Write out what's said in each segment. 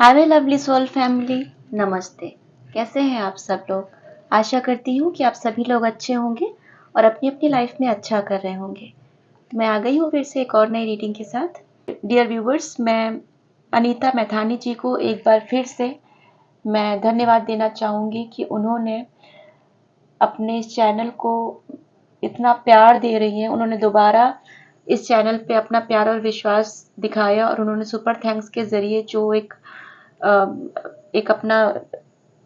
Hi my lovely soul family, नमस्ते। कैसे हैं आप सब लोग? आशा करती हूँ कि आप सभी लोग अच्छे होंगे और अपनी अपनी लाइफ में अच्छा कर रहे होंगे। तो मैं आ गई हूँ फिर से एक और नई रीडिंग के साथ। डियर व्यूवर्स, मैं अनीता मैथानी जी को एक बार फिर से मैं धन्यवाद देना चाहूँगी कि उन्होंने अपने इस चैनल को इतना प्यार दे रही हैं। उन्होंने दोबारा इस चैनल पे अपना प्यार और विश्वास दिखाया और उन्होंने सुपर थैंक्स के ज़रिए जो एक अपना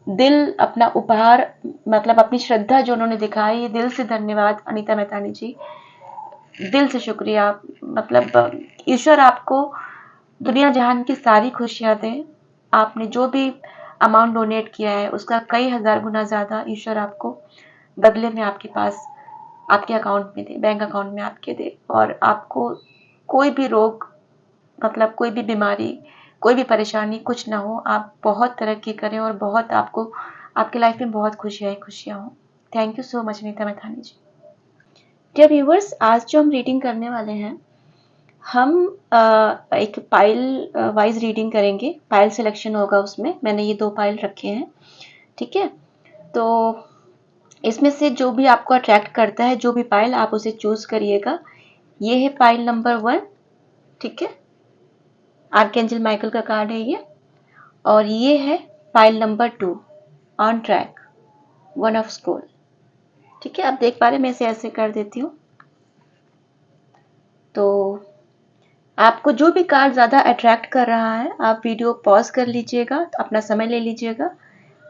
दिल, अपना उपहार, मतलब अपनी श्रद्धा जो उन्होंने दिखाई, ये दिल से धन्यवाद अनीता मैथानी जी, दिल से शुक्रिया। मतलब ईश्वर आपको दुनिया जहान की सारी खुशियां दें। आपने जो भी अमाउंट डोनेट किया है उसका कई हजार गुना ज़्यादा ईश्वर आपको बदले में आपके पास, आपके अकाउंट में दे, बैंक अकाउंट में आपके दे, और आपको कोई भी रोग, मतलब कोई भी बीमारी, कोई भी परेशानी कुछ ना हो। आप बहुत तरक्की करें और बहुत आपको, आपकी लाइफ में बहुत खुशियाँ ही खुशियाँ हों। Thank you so much Neeta Maithani ji. Dear viewers, आज जो हम रीडिंग करने वाले हैं, हम एक पाइल वाइज रीडिंग करेंगे। पाइल सिलेक्शन होगा उसमें। मैंने ये 2 पाइल रखे हैं, ठीक है? तो इसमें से जो भी आपको अट्रैक्ट करता है, जो भी पाइल, आप उसे चूज करिएगा। ये है पाइल नंबर 1, ठीक है? आर्कएंजल माइकल का कार्ड है ये। और ये है pile number 2, on track, one of scroll, ठीक है? आप देख पा रहे हैं, मैं इसे ऐसे कर देती हूँ। तो आपको जो भी कार्ड ज़्यादा अट्रैक्ट कर रहा है, आप वीडियो पॉज कर लीजिएगा, अपना समय ले लीजिएगा,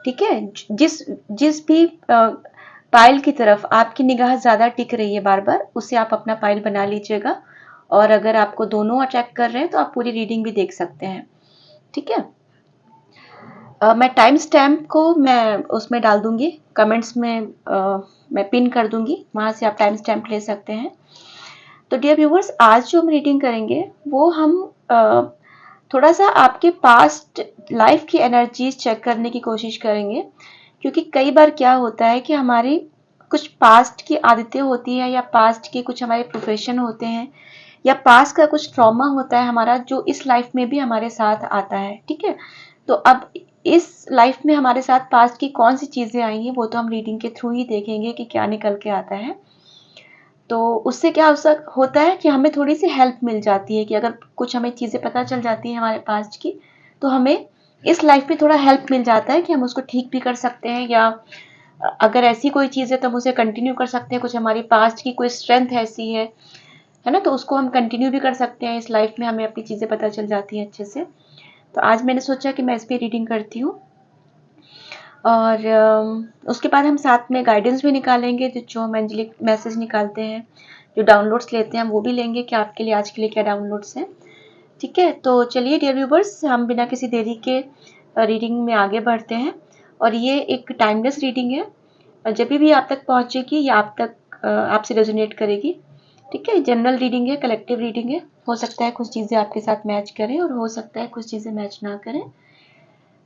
ठीक है? जिस जिस भी पाइल की तरफ आपकी निगाह ज़्यादा टिक रही है बार बार, उसे आप अपना पाइल बना लीजिएगा। और अगर आपको दोनों अट्रैक्ट कर रहे हैं तो आप पूरी रीडिंग भी देख सकते हैं, ठीक है? मैं टाइम स्टैम्प को मैं उसमें डाल दूंगी, कमेंट्स में मैं पिन कर दूंगी, वहाँ से आप टाइम स्टैम्प ले सकते हैं। तो डियर व्यूवर्स, आज जो हम रीडिंग करेंगे वो हम थोड़ा सा आपके पास्ट लाइफ की एनर्जीज चेक करने की कोशिश करेंगे। क्योंकि कई बार क्या होता है कि हमारी कुछ पास्ट की आदतें होती हैं, या पास्ट के कुछ हमारे प्रोफेशन होते हैं, या पास्ट का कुछ ट्रॉमा होता है हमारा, जो इस लाइफ में भी हमारे साथ आता है, ठीक है? तो अब इस लाइफ में हमारे साथ पास्ट की कौन सी चीज़ें आई हैं, वो तो हम रीडिंग के थ्रू ही देखेंगे कि क्या निकल के आता है। तो उससे क्या होता है कि हमें थोड़ी सी हेल्प मिल जाती है कि अगर कुछ हमें चीज़ें पता चल जाती हैं हमारे पास्ट की, तो हमें इस लाइफ में थोड़ा हेल्प मिल जाता है कि हम उसको ठीक भी कर सकते हैं, या अगर ऐसी कोई चीज़ है तो हम उसे कंटिन्यू कर सकते हैं। कुछ हमारी पास्ट की कोई स्ट्रेंथ ऐसी है ना, तो उसको हम कंटिन्यू भी कर सकते हैं इस लाइफ में, हमें अपनी चीज़ें पता चल जाती हैं अच्छे से। तो आज मैंने सोचा कि मैं इस पर रीडिंग करती हूँ, और उसके बाद हम साथ में गाइडेंस भी निकालेंगे, जो हम एंजेलिक मैसेज निकालते हैं, जो डाउनलोड्स लेते हैं, वो भी लेंगे कि आपके लिए आज के लिए क्या डाउनलोड्स हैं, ठीक है? तो चलिए डियर व्यूवर्स, हम बिना किसी देरी के रीडिंग में आगे बढ़ते हैं। और ये एक टाइमलेस रीडिंग है, और जब भी आप तक पहुँचेगी या आप तक आपसे रेजोनेट करेगी, ठीक है? जनरल रीडिंग है, कलेक्टिव रीडिंग है। हो सकता है कुछ चीज़ें आपके साथ मैच करें और हो सकता है कुछ चीज़ें मैच ना करें।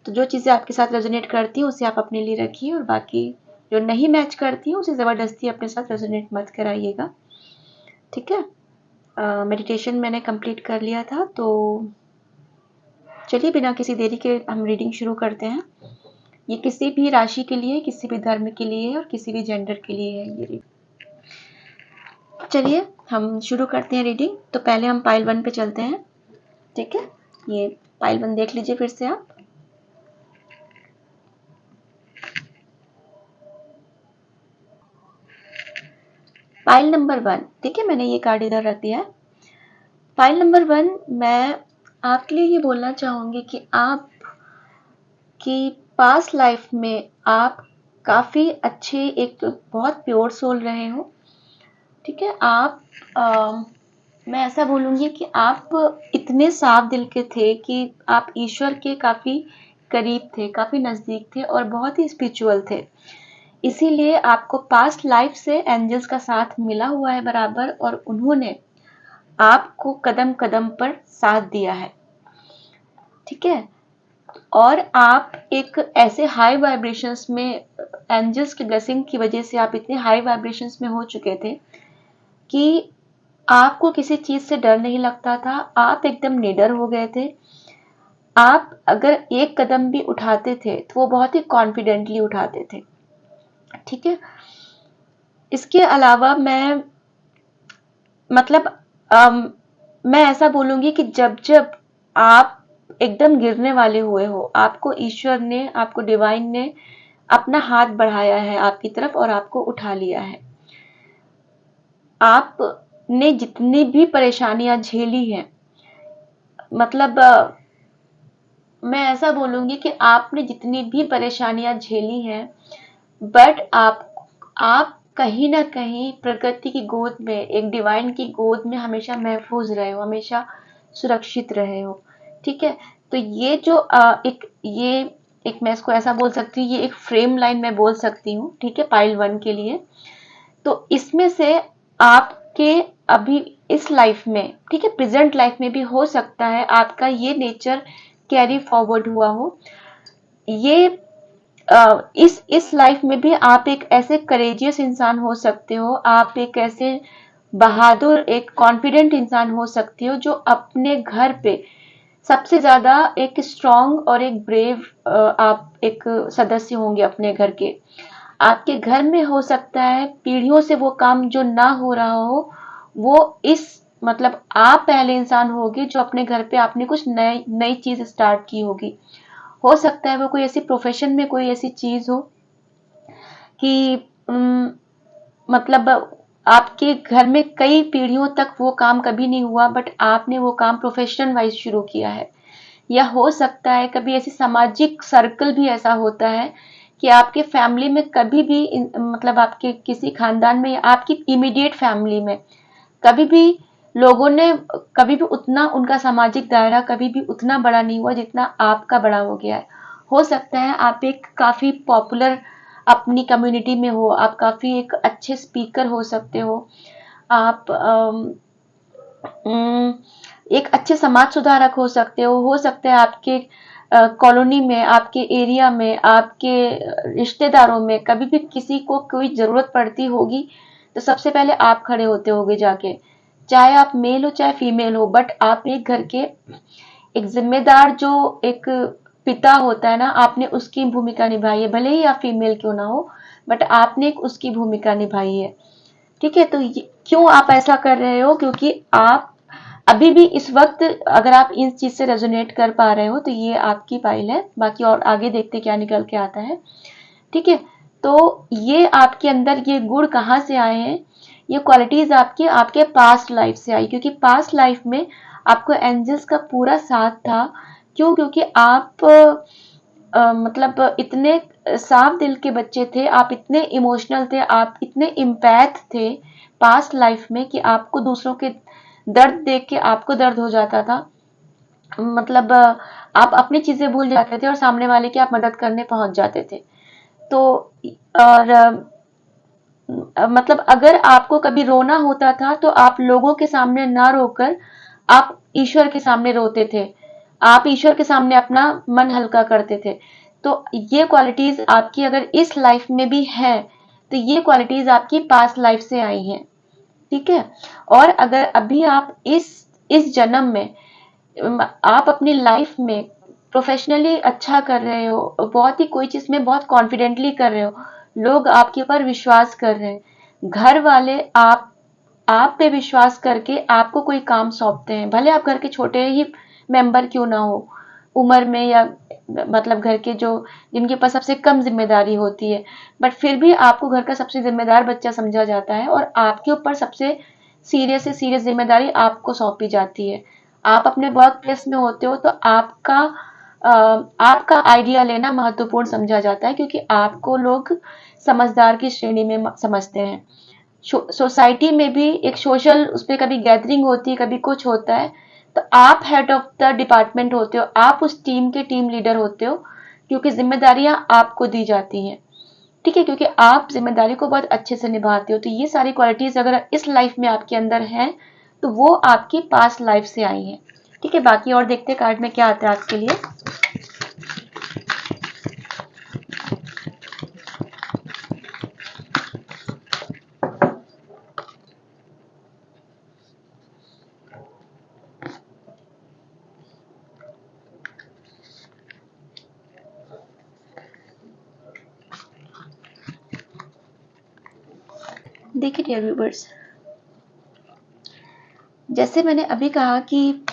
तो जो चीज़ें आपके साथ रेजोनेट करती हैं उसे आप अपने लिए रखिए, और बाकी जो नहीं मैच करती हैं उसे ज़बरदस्ती अपने साथ रेजोनेट मत कराइएगा, ठीक है? मेडिटेशन मैंने कंप्लीट कर लिया था, तो चलिए बिना किसी देरी के हम रीडिंग शुरू करते हैं। ये किसी भी राशि के लिए, किसी भी धर्म के लिए और किसी भी जेंडर के लिए है ये रीडिंग। चलिए हम शुरू करते हैं रीडिंग। तो पहले हम पाइल 1 पे चलते हैं, ठीक है? ये पाइल 1 देख लीजिए फिर से आप। पाइल नंबर 1, ठीक है? मैंने ये कार्ड इधर रख दिया है। पाइल नंबर 1, मैं आपके लिए ये बोलना चाहूँगी कि आप की पास्ट लाइफ में आप काफ़ी अच्छे, एक बहुत प्योर सोल रहे हो, ठीक है? मैं ऐसा बोलूँगी कि आप इतने साफ दिल के थे कि आप ईश्वर के काफ़ी करीब थे, काफ़ी नज़दीक थे और बहुत ही स्पिरिचुअल थे। इसीलिए आपको पास्ट लाइफ से एंजल्स का साथ मिला हुआ है बराबर, और उन्होंने आपको कदम कदम पर साथ दिया है, ठीक है? और आप एक ऐसे हाई वाइब्रेशंस में, एंजल्स की ब्लेसिंग की वजह से आप इतने हाई वाइब्रेशंस में हो चुके थे कि आपको किसी चीज़ से डर नहीं लगता था। आप एकदम निडर हो गए थे। आप अगर एक कदम भी उठाते थे तो वो बहुत ही कॉन्फिडेंटली उठाते थे। ठीक है। इसके अलावा मैं मतलब अम, मैं ऐसा बोलूंगी कि जब जब आप एकदम गिरने वाले हुए हो, आपको ईश्वर ने, आपको डिवाइन ने अपना हाथ बढ़ाया है आपकी तरफ और आपको उठा लिया है। आपने जितनी भी परेशानियां झेली हैं, मतलब मैं ऐसा बोलूंगी कि आपने जितनी भी परेशानियां झेली हैं, बट आप कहीं ना कहीं प्रकृति की गोद में, एक डिवाइन की गोद में हमेशा महफूज रहे हो, हमेशा सुरक्षित रहे हो। ठीक है। तो ये जो एक मैं इसको ऐसा बोल सकती हूँ, ये एक फ्रेम लाइन मैं बोल सकती हूँ, ठीक है, पाइल 1 के लिए। तो इसमें से आपके अभी इस लाइफ में, ठीक है, प्रेजेंट लाइफ में भी हो सकता है आपका ये नेचर कैरी फॉरवर्ड हुआ हो। ये इस लाइफ में भी आप एक ऐसे करेजियस इंसान हो सकते हो, आप एक ऐसे बहादुर, एक कॉन्फिडेंट इंसान हो सकते हो जो अपने घर पे सबसे ज्यादा एक स्ट्रांग और एक ब्रेव आप एक सदस्य होंगे अपने घर के। आपके घर में हो सकता है पीढ़ियों से वो काम जो ना हो रहा हो, वो इस मतलब आप पहले इंसान होगे जो अपने घर पे आपने कुछ नई नई चीज स्टार्ट की होगी। हो सकता है वो कोई ऐसी प्रोफेशन में कोई ऐसी चीज हो कि मतलब आपके घर में कई पीढ़ियों तक वो काम कभी नहीं हुआ, बट आपने वो काम प्रोफेशन वाइज शुरू किया है। या हो सकता है कभी ऐसी सामाजिक सर्कल भी ऐसा होता है कि आपके फैमिली में कभी भी मतलब आपके किसी खानदान में या आपकी इमीडिएट फैमिली में कभी भी लोगों ने कभी भी उतना, उनका सामाजिक दायरा कभी भी उतना बड़ा नहीं हुआ जितना आपका बड़ा हो गया है। हो सकता है आप एक काफी पॉपुलर अपनी कम्युनिटी में हो, आप काफी एक अच्छे स्पीकर हो सकते हो, आप उम, एक अच्छे समाज सुधारक हो सकते हो सकता है आपके कॉलोनी में, आपके एरिया में, आपके रिश्तेदारों में कभी भी किसी को कोई जरूरत पड़ती होगी तो सबसे पहले आप खड़े होते होगे जाके, चाहे आप मेल हो चाहे फीमेल हो, बट आप एक घर के एक जिम्मेदार जो एक पिता होता है ना, आपने उसकी भूमिका निभाई है, भले ही आप फीमेल क्यों ना हो, बट आपने एक उसकी भूमिका निभाई है। ठीक है। तो क्यों आप ऐसा कर रहे हो? क्योंकि आप अभी भी इस वक्त अगर आप इस चीज से रेजोनेट कर पा रहे हो तो ये आपकी फाइल है, बाकी और आगे देखते क्या निकल के आता है। ठीक है। तो ये आपके अंदर ये गुण कहाँ से आए हैं? ये क्वालिटीज आपकी आपके पास्ट लाइफ से आई, क्योंकि पास्ट लाइफ में आपको एंजल्स का पूरा साथ था। क्यों? क्योंकि आप मतलब इतने साफ दिल के बच्चे थे, आप इतने इमोशनल थे, आप इतने इम्पैथ थे पास्ट लाइफ में कि आपको दूसरों के दर्द देख के आपको दर्द हो जाता था। मतलब आप अपनी चीजें भूल जाते थे और सामने वाले की आप मदद करने पहुंच जाते थे। तो और मतलब अगर आपको कभी रोना होता था तो आप लोगों के सामने ना रोकर आप ईश्वर के सामने रोते थे, आप ईश्वर के सामने अपना मन हल्का करते थे। तो ये क्वालिटीज आपकी अगर इस लाइफ में भी है तो ये क्वालिटीज आपकी पास्ट लाइफ से आई हैं। ठीक है। और अगर अभी आप इस जन्म में आप अपनी लाइफ में प्रोफेशनली अच्छा कर रहे हो, बहुत ही कोई चीज में बहुत कॉन्फिडेंटली कर रहे हो, लोग आपके ऊपर विश्वास कर रहे हैं, घर वाले आप पे विश्वास करके आपको कोई काम सौंपते हैं, भले आप घर के छोटे ही मेंबर क्यों ना हो उम्र में, या मतलब घर के जो जिनके पास सबसे कम जिम्मेदारी होती है, बट फिर भी आपको घर का सबसे जिम्मेदार बच्चा समझा जाता है और आपके ऊपर सबसे सीरियस से सीरियस जिम्मेदारी आपको सौंपी जाती है। आप अपने वर्क प्लेस में होते हो तो आपका आइडिया लेना महत्वपूर्ण समझा जाता है, क्योंकि आपको लोग समझदार की श्रेणी में समझते हैं। सोसाइटी में भी एक सोशल उसपे कभी गैदरिंग होती है, कभी कुछ होता है, तो आप हेड ऑफ द डिपार्टमेंट होते हो, आप उस टीम के टीम लीडर होते हो, क्योंकि जिम्मेदारियां आपको दी जाती हैं। ठीक है। क्योंकि आप जिम्मेदारी को बहुत अच्छे से निभाते हो। तो ये सारी क्वालिटीज अगर इस लाइफ में आपके अंदर हैं तो वो आपकी पास्ट लाइफ से आई हैं। ठीक है। बाकी और देखते कार्ड में क्या आता है आपके लिए। देखिए डियर व्यूवर्स, जैसे मैंने अभी कहा कि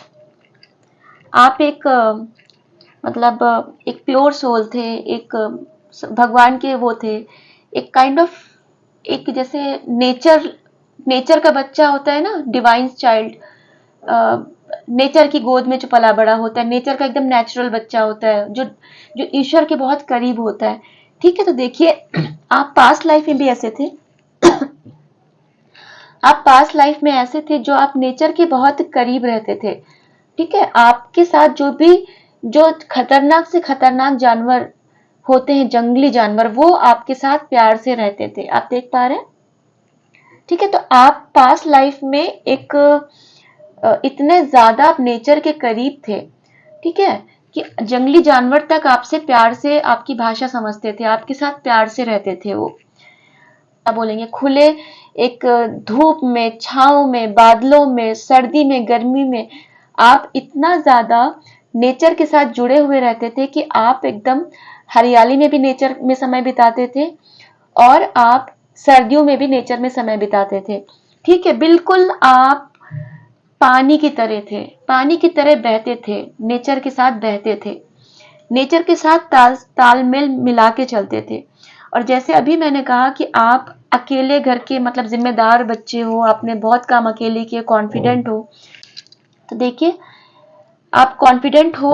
आप एक मतलब एक प्योर सोल थे, एक भगवान के वो थे, एक काइंड ऑफ एक जैसे नेचर नेचर का बच्चा होता है ना, डिवाइन चाइल्ड, नेचर की गोद में जो पला बड़ा होता है, नेचर का एकदम नेचुरल बच्चा होता है, जो जो ईश्वर के बहुत करीब होता है। ठीक है, तो देखिए आप पास्ट लाइफ में भी ऐसे थे। आप पास्ट लाइफ में ऐसे थे जो आप नेचर के बहुत करीब रहते थे। ठीक है, आपके साथ जो भी जो खतरनाक से खतरनाक जानवर होते हैं, जंगली जानवर, वो आपके साथ प्यार से रहते थे। आप देख पा रहे हैं? ठीक है, तो आप पास्ट लाइफ में एक इतने ज्यादा आप नेचर के करीब थे, ठीक है, कि जंगली जानवर तक आपसे प्यार से आपकी भाषा समझते थे, आपके साथ प्यार से रहते थे। वो क्या बोलेंगे, खुले एक धूप में, छांव में, बादलों में, सर्दी में, गर्मी में आप इतना ज्यादा नेचर के साथ जुड़े हुए रहते थे कि आप एकदम हरियाली में भी नेचर में समय बिताते थे और आप सर्दियों में भी नेचर में समय बिताते थे। ठीक है, बिल्कुल आप पानी की तरह थे, पानी की तरह बहते थे, नेचर के साथ बहते थे, नेचर के साथ तालमेल मिला के चलते थे। और जैसे अभी मैंने कहा कि आप अकेले घर के मतलब जिम्मेदार बच्चे हो, आपने बहुत काम अकेले किए, कॉन्फिडेंट हो, तो देखिए आप कॉन्फिडेंट हो,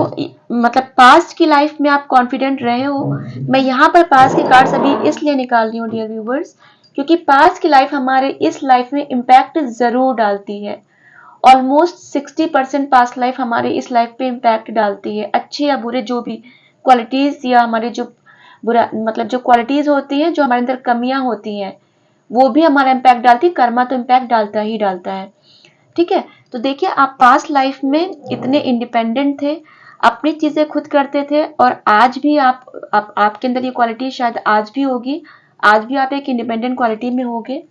मतलब पास्ट की लाइफ में आप कॉन्फिडेंट रहे हो। मैं यहाँ पर पास्ट के कार्ड्स अभी इसलिए निकाल रही हूँ डियर व्यूवर्स, क्योंकि पास्ट की लाइफ हमारे इस लाइफ में इम्पैक्ट जरूर डालती है। ऑलमोस्ट 60% पास्ट लाइफ हमारे इस लाइफ पे इम्पैक्ट डालती है, अच्छे या बुरे जो भी क्वालिटीज या हमारे जो बुरा मतलब जो क्वालिटीज होती हैं, जो हमारे अंदर कमियां होती हैं, वो भी हमारा इम्पैक्ट डालती है। कर्मा तो इम्पैक्ट डालता ही डालता है। ठीक है, तो देखिए आप पास्ट लाइफ में इतने इंडिपेंडेंट थे, अपनी चीजें खुद करते थे, और आज भी आपके अंदर ये क्वालिटी शायद आज भी होगी, आज भी आप एक इंडिपेंडेंट क्वालिटी में होगे।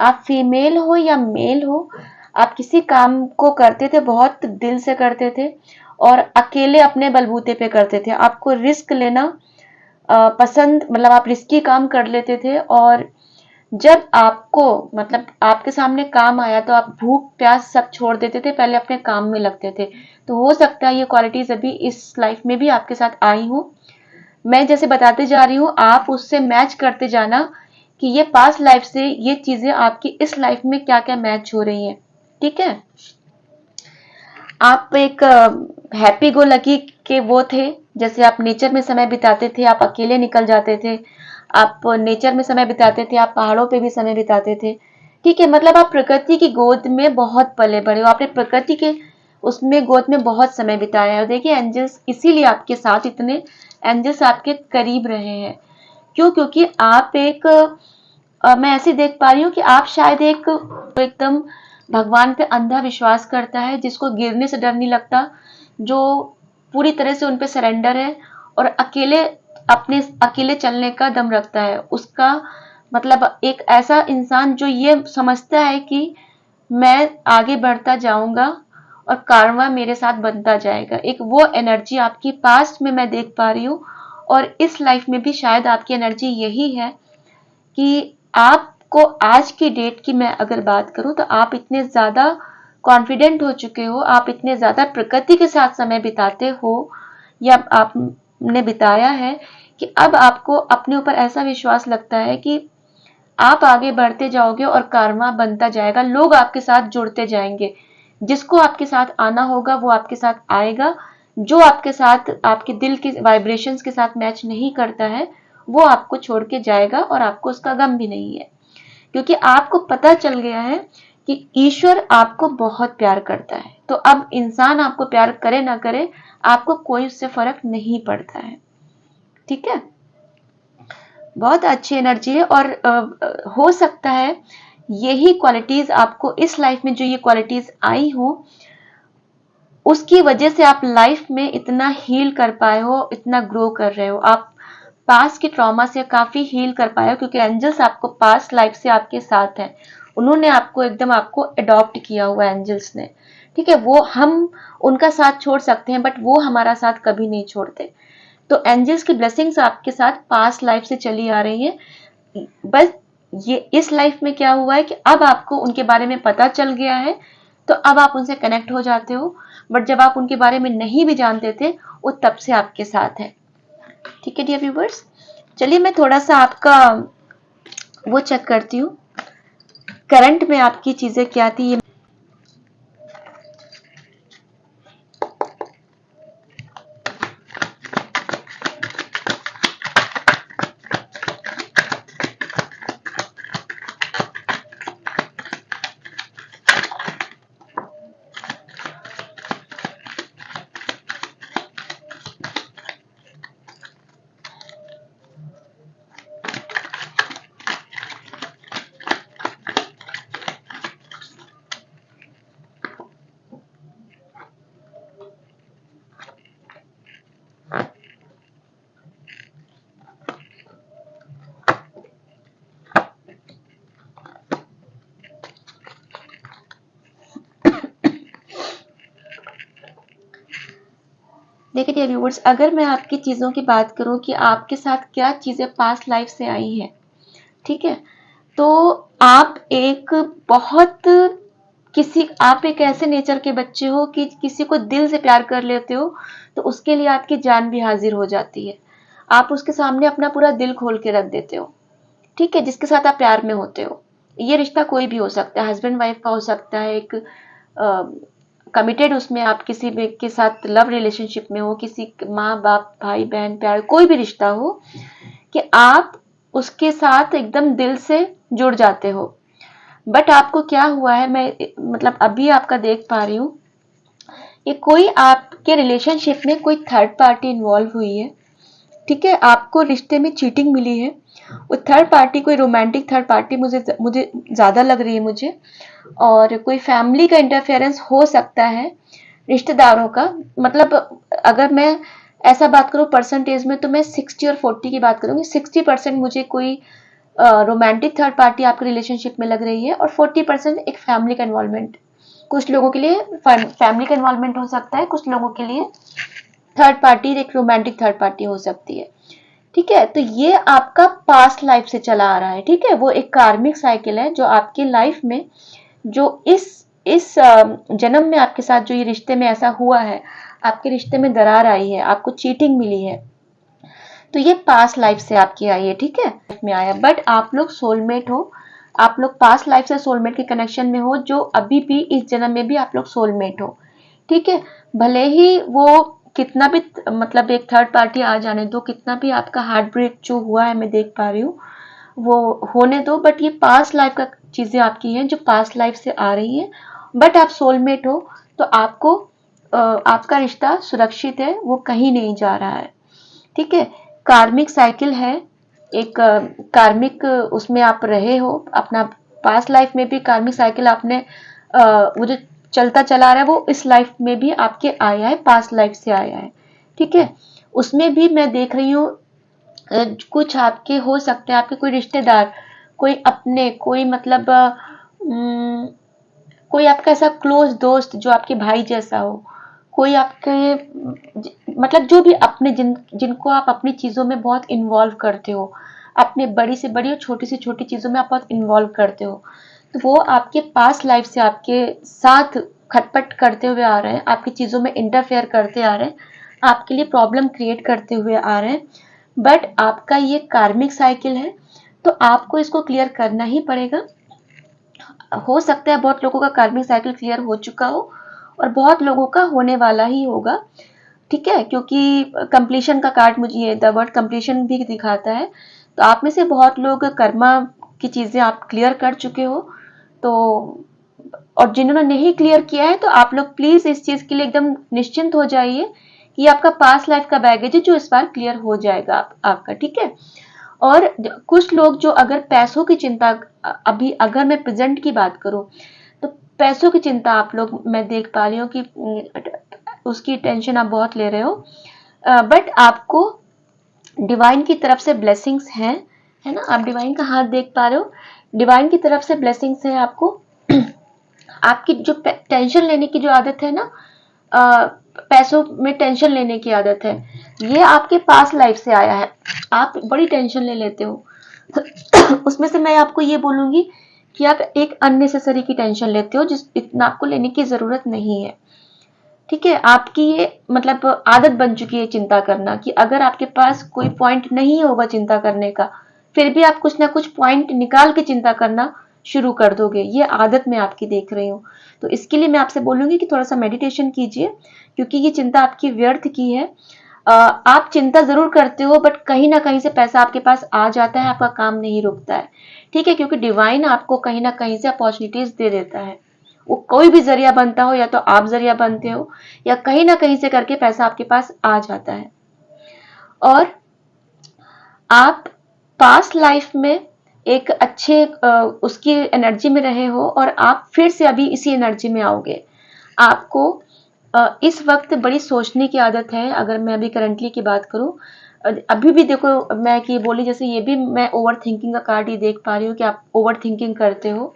आप फीमेल हो या मेल हो, आप किसी काम को करते थे, बहुत दिल से करते थे और अकेले अपने बलबूते पे करते थे। आपको रिस्क लेना पसंद, मतलब आप रिस्की काम कर लेते थे, और जब आपको मतलब आपके सामने काम आया तो आप भूख प्यास सब छोड़ देते थे, पहले अपने काम में लगते थे। तो हो सकता है ये क्वालिटीज अभी इस लाइफ में भी आपके साथ आई हूँ। मैं जैसे बताते जा रही हूँ, आप उससे मैच करते जाना कि ये पास्ट लाइफ से ये चीजें आपकी इस लाइफ में क्या क्या मैच हो रही हैं। ठीक है, आप एक हैप्पी गो लकी के वो थे, जैसे आप नेचर में समय बिताते थे, आप अकेले निकल जाते थे, आप नेचर में समय बिताते थे, आप पहाड़ों पे भी समय बिताते थे। ठीक है, मतलब आप प्रकृति की गोद में बहुत पले बड़े हो, आपने प्रकृति के उसमें गोद में बहुत समय बिताया है। और देखिए एंजल्स इसीलिए आपके साथ इतने एंजल्स आपके करीब रहे हैं। क्यों? क्योंकि आप एक मैं ऐसे देख पा रही हूँ कि आप शायद एक एकदम भगवान पे अंधा विश्वास करता है, जिसको गिरने से डर नहीं लगता, जो पूरी तरह से उन पे सरेंडर है और अकेले अपने अकेले चलने का दम रखता है। उसका मतलब एक ऐसा इंसान जो ये समझता है कि मैं आगे बढ़ता जाऊंगा और कारवां मेरे साथ बनता जाएगा। एक वो एनर्जी आपकी पास्ट में मैं देख पा रही हूँ, और इस लाइफ में भी शायद आपकी एनर्जी यही है कि आपको आज की डेट की मैं अगर बात करूं तो आप इतने ज्यादा कॉन्फिडेंट हो चुके हो, आप इतने ज्यादा प्रकृति के साथ समय बिताते हो या आपने बिताया है कि अब आपको अपने ऊपर ऐसा विश्वास लगता है कि आप आगे बढ़ते जाओगे और कारवां बनता जाएगा, लोग आपके साथ जुड़ते जाएंगे, जिसको आपके साथ आना होगा वो आपके साथ आएगा, जो आपके साथ आपके दिल के वाइब्रेशंस के साथ मैच नहीं करता है वो आपको छोड़ के जाएगा, और आपको उसका गम भी नहीं है, क्योंकि आपको पता चल गया है कि ईश्वर आपको बहुत प्यार करता है। तो अब इंसान आपको प्यार करे ना करे, आपको कोई उससे फर्क नहीं पड़ता है। ठीक है, बहुत अच्छी एनर्जी है, और हो सकता है यही क्वालिटीज आपको इस लाइफ में जो ये क्वालिटीज आई हो, उसकी वजह से आप लाइफ में इतना हील कर पाए हो, इतना ग्रो कर रहे हो। आप पास्ट के ट्रॉमा से काफी हील कर पाए हो, क्योंकि एंजल्स आपको पास्ट लाइफ से आपके साथ हैं। उन्होंने आपको एकदम आपको अडॉप्ट किया हुआ एंजल्स ने। ठीक है, वो हम उनका साथ छोड़ सकते हैं, बट वो हमारा साथ कभी नहीं छोड़ते। तो एंजल्स की ब्लेसिंग्स आपके साथ पास्ट लाइफ से चली आ रही है। बस ये इस लाइफ में क्या हुआ है कि अब आपको उनके बारे में पता चल गया है, तो अब आप उनसे कनेक्ट हो जाते हो। बट जब आप उनके बारे में नहीं भी जानते थे, वो तब से आपके साथ है। ठीक है डियर व्यूवर्स, चलिए मैं थोड़ा सा आपका वो चेक करती हूँ, करंट में आपकी चीजें क्या थी। ये देखिए डियर व्यूवर्स, अगर मैं आपकी चीजों की बात करूं कि आपके साथ क्या चीजें पास्ट लाइफ से आई हैं, ठीक है, तो आप एक बहुत आप एक ऐसे नेचर के बच्चे हो कि किसी को दिल से प्यार कर लेते हो, तो उसके लिए आपकी जान भी हाजिर हो जाती है। आप उसके सामने अपना पूरा दिल खोल के रख देते हो, ठीक है, जिसके साथ आप प्यार में होते हो। ये रिश्ता कोई भी हो सकता है, हस्बैंड वाइफ का हो सकता है, एक कमिटेड उसमें आप किसी भी के साथ लव रिलेशनशिप में हो, किसी माँ बाप भाई बहन प्यार कोई भी रिश्ता हो, कि आप उसके साथ एकदम दिल से जुड़ जाते हो। बट आपको क्या हुआ है, मैं मतलब अभी आपका देख पा रही हूँ, ये कोई आपके रिलेशनशिप में कोई थर्ड पार्टी इन्वॉल्व हुई है, ठीक है, आपको रिश्ते में चीटिंग मिली है। वो थर्ड पार्टी कोई रोमांटिक थर्ड पार्टी मुझे मुझे ज्यादा लग रही है मुझे, और कोई फैमिली का इंटरफेरेंस हो सकता है, रिश्तेदारों का। मतलब अगर मैं ऐसा बात करूं परसेंटेज में, तो मैं 60 और 40 की बात करूंगी। 60% मुझे कोई रोमांटिक थर्ड पार्टी आपके रिलेशनशिप में लग रही है, और 40% एक फैमिली का इन्वॉल्वमेंट। कुछ लोगों के लिए फैमिली का इन्वॉल्वमेंट हो सकता है, कुछ लोगों के लिए थर्ड पार्टी एक रोमांटिक थर्ड पार्टी हो सकती है, ठीक है। तो ये आपका पास्ट लाइफ से चला आ रहा है, ठीक है, वो एक कार्मिक साइकिल है जो आपकी लाइफ में, जो इस जन्म में आपके साथ जो ये रिश्ते में ऐसा हुआ है, आपके रिश्ते में दरार आई है, आपको चीटिंग मिली है, तो ये पास्ट लाइफ से आपकी आई है, ठीक है, में आया। बट आप लोग सोलमेट हो, आप लोग पास्ट लाइफ से सोलमेट के कनेक्शन में हो, जो अभी भी इस जन्म में भी आप लोग सोलमेट हो, ठीक है। भले ही वो कितना भी मतलब एक थर्ड पार्टी आ जाने दो, कितना भी आपका हार्ट ब्रेक जो हुआ है मैं देख पा रही हूँ, वो होने दो, बट ये पास्ट लाइफ का चीजें आपकी हैं जो पास्ट लाइफ से आ रही है। बट आप सोलमेट हो, तो आपको आपका रिश्ता सुरक्षित है, वो कहीं नहीं जा रहा है, ठीक है। कार्मिक साइकिल है, एक कार्मिक उसमें आप रहे हो अपना, पास्ट लाइफ में भी कार्मिक साइकिल आपने वो जो चलता चला रहा है, वो इस लाइफ में भी आपके आया है, पास्ट लाइफ से आया है, ठीक है। उसमें भी मैं देख रही हूँ कुछ आपके हो सकते हैं, आपके कोई रिश्तेदार, कोई अपने, कोई मतलब कोई आपका ऐसा क्लोज दोस्त जो आपके भाई जैसा हो, कोई आपके मतलब जो भी अपने जिनको आप अपनी चीजों में बहुत इन्वॉल्व करते हो, अपने बड़ी से बड़ी और छोटी से छोटी चीजों में आप बहुत इन्वॉल्व करते हो, तो वो आपके पास्ट लाइफ से आपके साथ खटपट करते हुए आ रहे हैं, आपकी चीजों में इंटरफेयर करते आ रहे हैं, आपके लिए प्रॉब्लम क्रिएट करते हुए आ रहे हैं। बट आपका ये कार्मिक साइकिल है, तो आपको इसको क्लियर करना ही पड़ेगा। हो सकता है बहुत लोगों का कार्मिक साइकिल क्लियर हो चुका हो, और बहुत लोगों का होने वाला ही होगा, ठीक है, क्योंकि कंप्लीशन का कार्ड मुझे ये द वर्ड कंप्लीशन भी दिखाता है। तो आप में से बहुत लोग कर्मा की चीजें आप क्लियर कर चुके हो, तो और जिन्होंने नहीं क्लियर किया है, तो आप लोग प्लीज इस चीज के लिए एकदम निश्चिंत हो जाइए कि आपका पास्ट लाइफ का बैगेज है जो इस बार क्लियर हो जाएगा आपका, ठीक है। और कुछ लोग जो अगर पैसों की चिंता, अभी अगर मैं प्रेजेंट की बात करूं, तो पैसों की चिंता आप लोग, मैं देख पा रही हूँ कि उसकी टेंशन आप बहुत ले रहे हो, बट आपको डिवाइन की तरफ से ब्लेसिंग्स हैं, है ना, आप डिवाइन का हाथ देख पा रहे हो, डिवाइन की तरफ से ब्लेसिंग्स है आपको। आपकी जो टेंशन लेने की जो आदत है ना, पैसों में टेंशन लेने की आदत है, ये आपके पास्ट लाइफ से आया है। आप बड़ी टेंशन ले लेते हो, उसमें से मैं आपको ये बोलूंगी कि आप एक अननेसेसरी की टेंशन लेते हो, जिस इतना आपको लेने की जरूरत नहीं है। ठीक है, आपकी ये मतलब आदत बन चुकी है चिंता करना, कि अगर आपके पास कोई पॉइंट नहीं होगा चिंता करने का, फिर भी आप कुछ ना कुछ पॉइंट निकाल के चिंता करना शुरू कर दोगे। ये आदत मैं आपकी देख रही हूँ। तो इसके लिए मैं आपसे बोलूंगी कि थोड़ा सा मेडिटेशन कीजिए, क्योंकि ये चिंता आपकी व्यर्थ की है। आप चिंता जरूर करते हो, बट कहीं ना कहीं से पैसा आपके पास आ जाता है, आपका काम नहीं रुकता है। ठीक है, क्योंकि डिवाइन आपको कहीं ना कहीं से अपॉर्चुनिटीज दे देता है। वो कोई भी जरिया बनता हो, या तो आप जरिया बनते हो, या कहीं ना कहीं से करके पैसा आपके पास आ जाता है। और आप पास्ट लाइफ में एक अच्छे उसकी एनर्जी में रहे हो, और आप फिर से अभी इसी एनर्जी में आओगे। आपको इस वक्त बड़ी सोचने की आदत है। अगर मैं अभी करंटली की बात करूं, अभी भी देखो, मैं कि बोली जैसे ये भी मैं ओवर थिंकिंग का कार्ड ही देख पा रही हूँ कि आप ओवर थिंकिंग करते हो।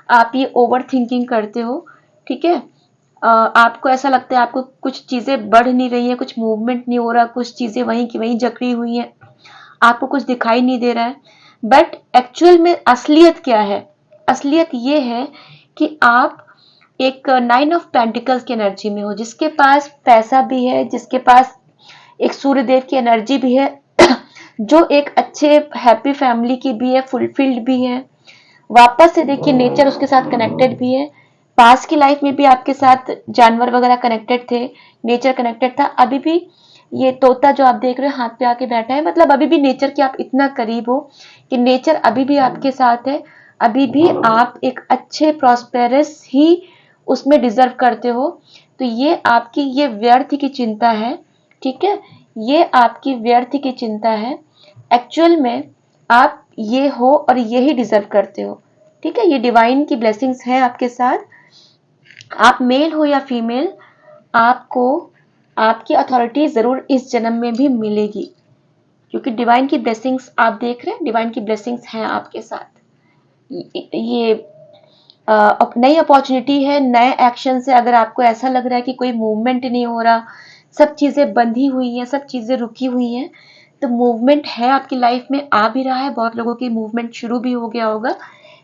आप ये ओवर थिंकिंग करते हो, ठीक है। आपको ऐसा लगता है आपको कुछ चीजें बढ़ नहीं रही है, कुछ मूवमेंट नहीं हो रहा, कुछ चीजें वहीं की वहीं जकड़ी हुई हैं, आपको कुछ दिखाई नहीं दे रहा है। बट एक्चुअल में असलियत क्या है? असलियत ये है कि आप एक 9 ऑफ पेंटिकल्स की एनर्जी में हो, जिसके पास पैसा भी है, जिसके पास एक सूर्यदेव की एनर्जी भी है, जो एक अच्छे हैप्पी फैमिली की भी है, फुलफिल्ड भी है। वापस से देखिए, नेचर उसके साथ कनेक्टेड भी है। पास की लाइफ में भी आपके साथ जानवर वगैरह कनेक्टेड थे, नेचर कनेक्टेड था। अभी भी ये तोता जो आप देख रहे हो हाथ पे आके बैठा है, मतलब अभी भी नेचर के आप इतना करीब हो कि नेचर अभी भी आपके साथ है। अभी भी आप एक अच्छे प्रॉस्पेरस ही उसमें डिजर्व करते हो। तो ये आपकी ये व्यर्थ की चिंता है, ठीक है। ये आपकी व्यर्थ की चिंता है। एक्चुअल में आप ये हो और यही डिजर्व करते हो, ठीक है। ये डिवाइन की ब्लेसिंग्स हैं आपके साथ। आप मेल हो या फीमेल, आपको आपकी अथॉरिटी जरूर इस जन्म में भी मिलेगी, क्योंकि डिवाइन की ब्लेसिंग्स आप देख रहे हैं, डिवाइन की ब्लेसिंग्स हैं आपके साथ। ये नई अपॉर्चुनिटी है, नए एक्शन से। अगर आपको ऐसा लग रहा है कि कोई मूवमेंट नहीं हो रहा, सब चीजें बंधी हुई हैं, सब चीजें रुकी हुई हैं, तो मूवमेंट है आपकी लाइफ में, आ भी रहा है। बहुत लोगों की मूवमेंट शुरू भी हो गया होगा,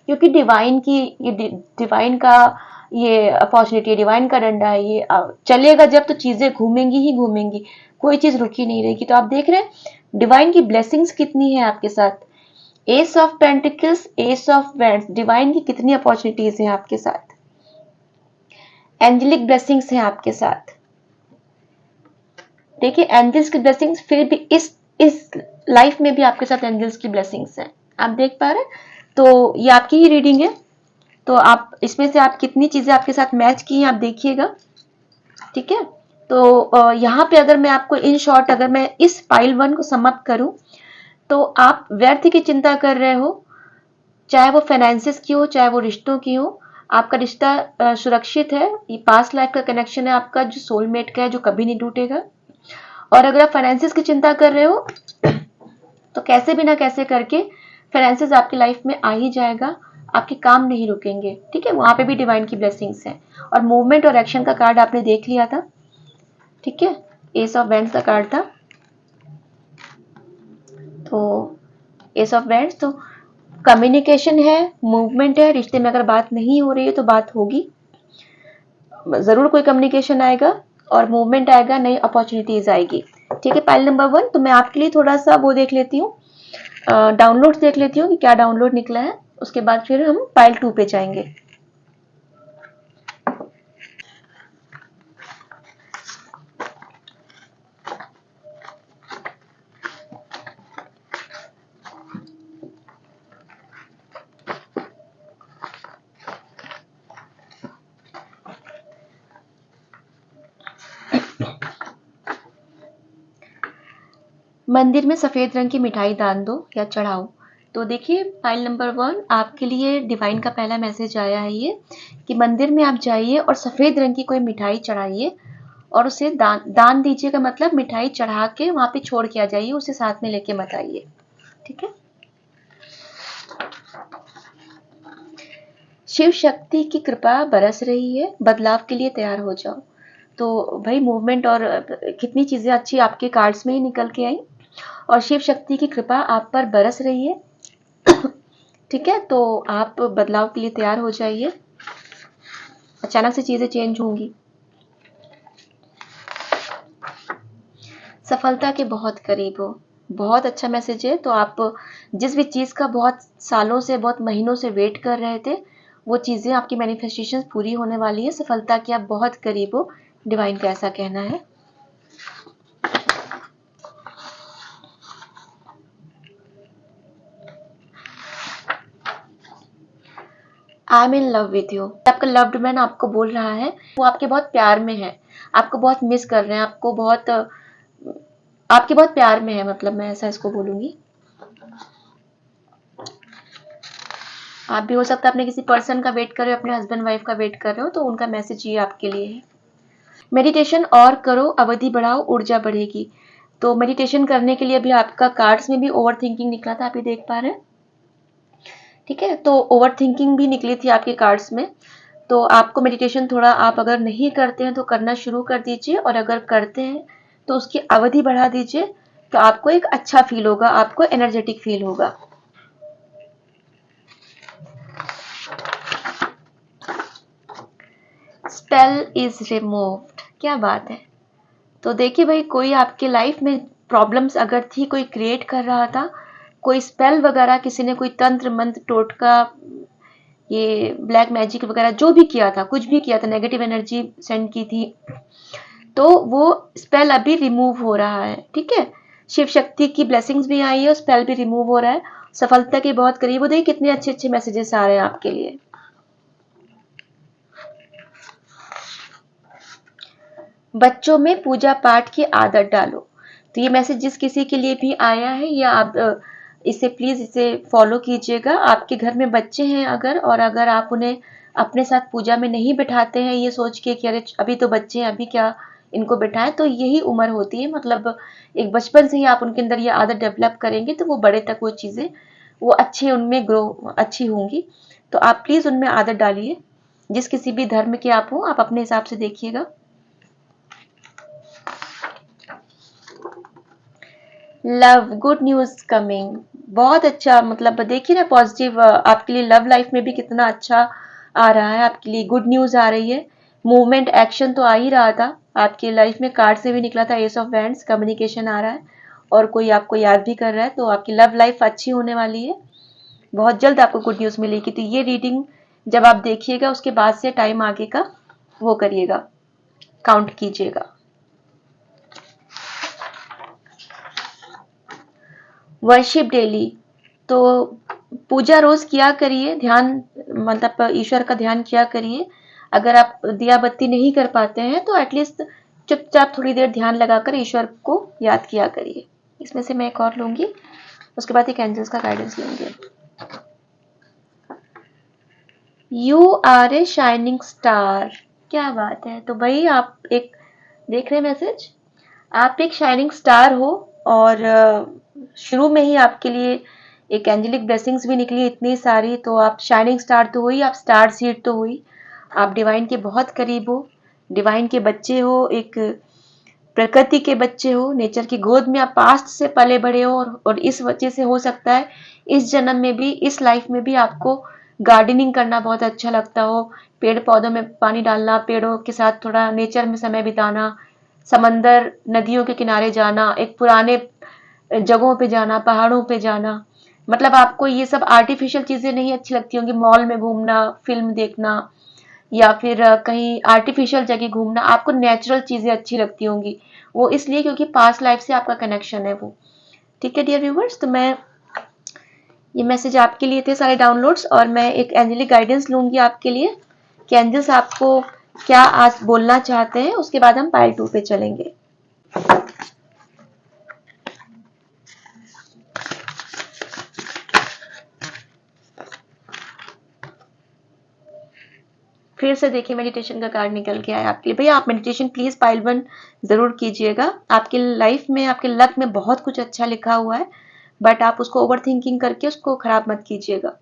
क्योंकि डिवाइन की ये डिवाइन का ये अपॉर्चुनिटी, डिवाइन का डंडा है। ये चलेगा जब तो चीजें घूमेंगी ही घूमेंगी, कोई चीज रुकी नहीं रहेगी। तो आप देख रहे हैं डिवाइन की ब्लेसिंग्स कितनी है आपके साथ। S of pentacles, S of wands, divine की कितनी अपॉर्चुनिटीज हैं आपके साथ। एंजेलिक ब्लेसिंग्स हैं आपके साथ। देखिए, एंजल्स की ब्लेसिंग्स फिर भी इस लाइफ में भी आपके साथ एंजल्स की ब्लेसिंग्स हैं, आप देख पा रहे हैं। तो ये आपकी ही रीडिंग है, तो आप इसमें से आप कितनी चीजें आपके साथ मैच की हैं आप देखिएगा, ठीक है। तो यहाँ पे अगर मैं आपको इन शॉर्ट, अगर मैं इस पाइल 1 को समअप करूं, तो आप व्यर्थ की चिंता कर रहे हो, चाहे वो फाइनेंसिस की हो, चाहे वो रिश्तों की हो। आपका रिश्ता सुरक्षित है, ये पास्ट लाइफ का कनेक्शन है आपका, जो सोलमेट का है, जो कभी नहीं टूटेगा। और अगर आप फाइनेंसिस की चिंता कर रहे हो, तो कैसे भी ना कैसे करके फाइनेंसिस आपकी लाइफ में आ ही जाएगा, आपके काम नहीं रुकेंगे, ठीक है। वहां पे भी डिवाइन की ब्लेसिंग्स हैं। और मूवमेंट और एक्शन का कार्ड आपने देख लिया था, ठीक है। एस ऑफ वैंड्स का कार्ड था, तो एस ऑफ वैंड्स, तो कम्युनिकेशन है, मूवमेंट है। रिश्ते में अगर बात नहीं हो रही है तो बात होगी, जरूर कोई कम्युनिकेशन आएगा और मूवमेंट आएगा, नई अपॉर्चुनिटीज आएगी, ठीक है। पाइल नंबर 1, तो मैं आपके लिए थोड़ा सा वो देख लेती हूँ, डाउनलोड देख लेती हूँ कि क्या डाउनलोड निकला है। उसके बाद फिर हम पाइल 2 पे जाएंगे। मंदिर में सफेद रंग की मिठाई दान दो या चढ़ाओ। तो देखिए, पाइल नंबर 1 आपके लिए डिवाइन का पहला मैसेज आया है ये, कि मंदिर में आप जाइए और सफेद रंग की कोई मिठाई चढ़ाइए, और उसे दान दीजिए। का मतलब मिठाई चढ़ा के वहां पे छोड़ के आ जाइए, उसे साथ में लेके मत आइए, ठीक है। शिव शक्ति की कृपा बरस रही है, बदलाव के लिए तैयार हो जाओ। तो भाई, मूवमेंट और कितनी चीजें अच्छी आपके कार्ड्स में ही निकल के आई, और शिव शक्ति की कृपा आप पर बरस रही है। ठीक है, तो आप बदलाव के लिए तैयार हो जाइए। अचानक से चीजें चेंज होंगी। सफलता के बहुत करीब हो, बहुत अच्छा मैसेज है। तो आप जिस भी चीज़ का बहुत सालों से, बहुत महीनों से वेट कर रहे थे, वो चीज़ें आपकी मैनिफेस्टेशन पूरी होने वाली है। सफलता के आप बहुत करीब हो, डिवाइन का ऐसा कहना है। I M in love with you. आपका लव्ड मैन आपको बोल रहा है, वो आपके बहुत प्यार में है, आपको बहुत मिस कर रहे हैं, आपके बहुत प्यार में है, मतलब मैं ऐसा इसको बोलूंगी। आप भी हो सकता है अपने किसी पर्सन का वेट कर रहे हो, अपने हस्बैंड वाइफ का वेट कर रहे हो, तो उनका मैसेज ये आपके लिए है। मेडिटेशन और करो, अवधि बढ़ाओ, ऊर्जा बढ़ेगी। तो मेडिटेशन करने के लिए अभी आपका कार्ड्स में भी ओवर थिंकिंग निकला था, आप ये देख पा रहे हैं। ठीक है, तो ओवर थिंकिंग भी निकली थी आपके कार्ड्स में। तो आपको मेडिटेशन थोड़ा, आप अगर नहीं करते हैं तो करना शुरू कर दीजिए, और अगर करते हैं तो उसकी अवधि बढ़ा दीजिए। तो आपको एक अच्छा फील होगा, आपको एनर्जेटिक फील होगा। स्पेल इज रिमूव्ड, क्या बात है। तो देखिए भाई, कोई आपके लाइफ में प्रॉब्लम्स अगर थी, कोई क्रिएट कर रहा था, कोई स्पेल वगैरह, किसी ने कोई तंत्र मंत्र टोटका, ये ब्लैक मैजिक वगैरह जो भी किया था, कुछ भी किया था, नेगेटिव एनर्जी सेंड की थी, तो वो स्पेल अभी रिमूव हो रहा है। ठीक है, शिव शक्ति की ब्लेसिंग्स भी आई है, स्पेल भी रिमूव हो रहा है, सफलता के बहुत करीब हो। देखिए कितने अच्छे अच्छे मैसेजेस आ रहे हैं आपके लिए। बच्चों में पूजा पाठ की आदत डालो। तो ये मैसेज जिस किसी के लिए भी आया है, या आप इसे प्लीज इसे फॉलो कीजिएगा। आपके घर में बच्चे हैं अगर, और अगर आप उन्हें अपने साथ पूजा में नहीं बिठाते हैं, ये सोच के कि अरे अभी तो बच्चे हैं, अभी क्या इनको बिठाएं, तो यही उम्र होती है, मतलब एक बचपन से ही आप उनके अंदर ये आदत डेवलप करेंगे, तो वो बड़े तक वो चीजें, वो अच्छे उनमें ग्रो अच्छी होंगी। तो आप प्लीज उनमें आदत डालिए। जिस किसी भी धर्म के आप हो, आप अपने हिसाब से देखिएगा। लव, गुड न्यूज कमिंग, बहुत अच्छा, मतलब देखिए ना पॉजिटिव, आपके लिए लव लाइफ में भी कितना अच्छा आ रहा है, आपके लिए गुड न्यूज आ रही है। मूवमेंट, एक्शन तो आ ही रहा था आपकी लाइफ में, कार्ड से भी निकला था एस ऑफ वैंड्स, कम्युनिकेशन आ रहा है, और कोई आपको याद भी कर रहा है, तो आपकी लव लाइफ अच्छी होने वाली है। बहुत जल्द आपको गुड न्यूज मिलेगी। तो ये रीडिंग जब आप देखिएगा, उसके बाद से टाइम आगे का वो करिएगा, काउंट कीजिएगा। वर्शिप डेली, तो पूजा रोज किया करिए, ध्यान, मतलब ईश्वर का ध्यान किया करिए। अगर आप दिया बत्ती नहीं कर पाते हैं तो एटलीस्ट चुपचाप थोड़ी देर ध्यान लगाकर ईश्वर को याद किया करिए। इसमें से मैं एक और लूंगी, उसके बाद एक एंजल्स का गाइडेंस लेंगे। You are a shining star, क्या बात है। तो भाई आप एक देख रहे हैं मैसेज, आप एक शाइनिंग स्टार हो, और शुरू में ही आपके लिए एक एंजेलिक ब्लेसिंग्स भी निकली इतनी सारी। तो आप शाइनिंग स्टार तो हुई, आप स्टार सीड तो हुई, आप डिवाइन के बहुत करीब हो, डिवाइन के बच्चे हो, एक प्रकृति के बच्चे हो, नेचर की गोद में आप पास्ट से पले बड़े हो, और इस वजह से हो सकता है इस जन्म में भी, इस लाइफ में भी आपको गार्डनिंग करना बहुत अच्छा लगता हो, पेड़ पौधों में पानी डालना, पेड़ों के साथ थोड़ा नेचर में समय बिताना, समंदर नदियों के किनारे जाना, एक पुराने जगहों पे जाना, पहाड़ों पे जाना। मतलब आपको ये सब आर्टिफिशियल चीजें नहीं अच्छी लगती होंगी, मॉल में घूमना, फिल्म देखना, या फिर कहीं आर्टिफिशियल जगह घूमना, आपको नेचुरल चीजें अच्छी लगती होंगी। वो इसलिए क्योंकि पास्ट लाइफ से आपका कनेक्शन है वो। ठीक है डियर व्यूवर्स, तो मैं ये मैसेज आपके लिए थे सारे डाउनलोड्स, और मैं एक एंजेलिक गाइडेंस लूंगी आपके लिए कि एंजल्स आपको क्या आज बोलना चाहते हैं। उसके बाद हम पार्ट 2 पे चलेंगे। फिर से देखिए मेडिटेशन का कार्ड निकल के आया आपके लिए। भैया आप मेडिटेशन प्लीज पाइल 1 जरूर कीजिएगा। आपके लाइफ में, आपके लक में बहुत कुछ अच्छा लिखा हुआ है, बट आप उसको ओवर थिंकिंग करके उसको खराब मत कीजिएगा।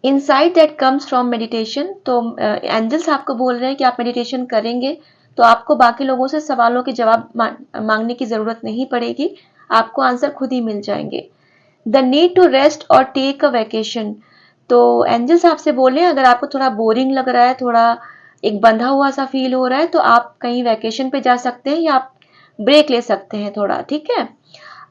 Insight that comes from meditation, तो एंजल्स आपको बोल रहे हैं कि आप मेडिटेशन करेंगे तो आपको बाकी लोगों से सवालों के जवाब मांगने की जरूरत नहीं पड़ेगी, आपको आंसर खुद ही मिल जाएंगे। द नीड टू रेस्ट और टेक अ वैकेशन। तो एंजल्स आपसे बोले अगर आपको थोड़ा बोरिंग लग रहा है, थोड़ा एक बंधा हुआ सा फील हो रहा है, तो आप कहीं वैकेशन पे जा सकते हैं या आप ब्रेक ले सकते हैं थोड़ा, ठीक है।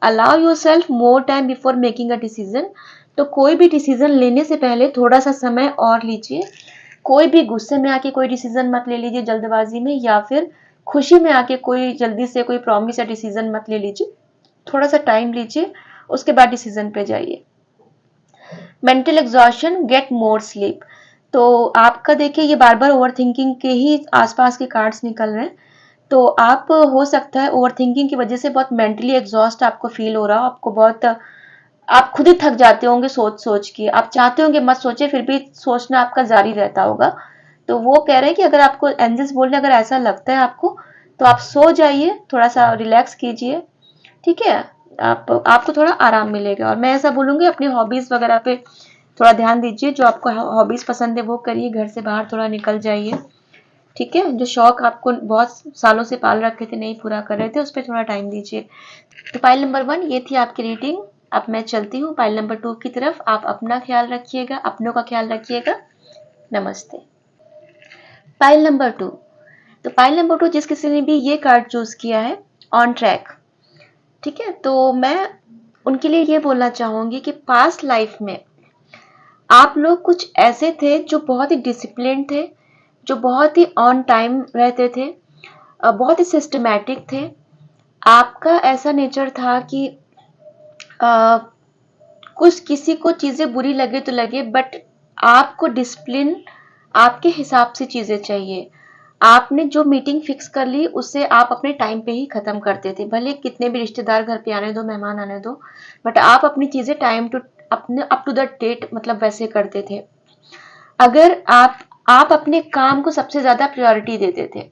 Allow your self more time before making a decision. तो कोई भी डिसीजन लेने से पहले थोड़ा सा समय और लीजिए। कोई भी गुस्से में आके कोई डिसीजन मत ले लीजिए जल्दबाजी में, या फिर खुशी में आके कोई जल्दी से कोई प्रॉमिस या डिसीजन मत ले लीजिए। थोड़ा सा टाइम लीजिए, उसके बाद डिसीजन पे जाइए। Mental exhaustion, get more sleep. तो आपका देखिए ये बार बार ओवर थिंकिंग के ही आसपास के कार्ड्स निकल रहे हैं। तो आप हो सकता है ओवर थिंकिंग की वजह से बहुत मेंटली एग्जॉस्ट आपको फील हो रहा हो, आपको बहुत, आप खुद ही थक जाते होंगे सोच सोच के, आप चाहते होंगे मत सोचे फिर भी सोचना आपका जारी रहता होगा। तो वो कह रहे हैं कि अगर आपको एंजल्स बोल रहे हैं अगर ऐसा लगता है आपको, तो आप सो जाइए, थोड़ा सा रिलैक्स कीजिए, ठीक है। आपको थोड़ा आराम मिलेगा। और मैं ऐसा बोलूंगी अपनी हॉबीज वगैरह पे थोड़ा ध्यान दीजिए, जो आपको हॉबीज पसंद है वो करिए, घर से बाहर थोड़ा निकल जाइए, ठीक है। जो शौक आपको बहुत सालों से पाल रखे थे नहीं पूरा कर रहे थे, उस पर थोड़ा टाइम दीजिए। तो पाइल नंबर 1 ये थी आपकी रीडिंग। अब मैं चलती हूँ पाइल नंबर 2 की तरफ। आप अपना ख्याल रखिएगा, अपनों का ख्याल रखिएगा। नमस्ते। Pile number 2। तो पाइल नंबर 2 जिस किसी ने भी ये कार्ड चूज किया है, ऑन ट्रैक, ठीक है। तो मैं उनके लिए ये बोलना चाहूंगी कि पास्ट लाइफ में आप लोग कुछ ऐसे थे जो बहुत ही डिसिप्लिन थे, जो बहुत ही ऑन टाइम रहते थे, बहुत ही सिस्टमैटिक थे। आपका ऐसा नेचर था कि अ, कुछ किसी को चीजें बुरी लगे तो लगे, बट आपको डिसिप्लिन, आपके हिसाब से चीजें चाहिए। आपने जो मीटिंग फिक्स कर ली उसे आप अपने टाइम पे ही खत्म करते थे, भले कितने भी रिश्तेदार घर पे आने दो, मेहमान आने दो, बट आप अपनी चीजें टाइम टू अपने अप टू द डेट मतलब वैसे करते थे। अगर आप अपने काम को सबसे ज्यादा प्रायोरिटी देते थे।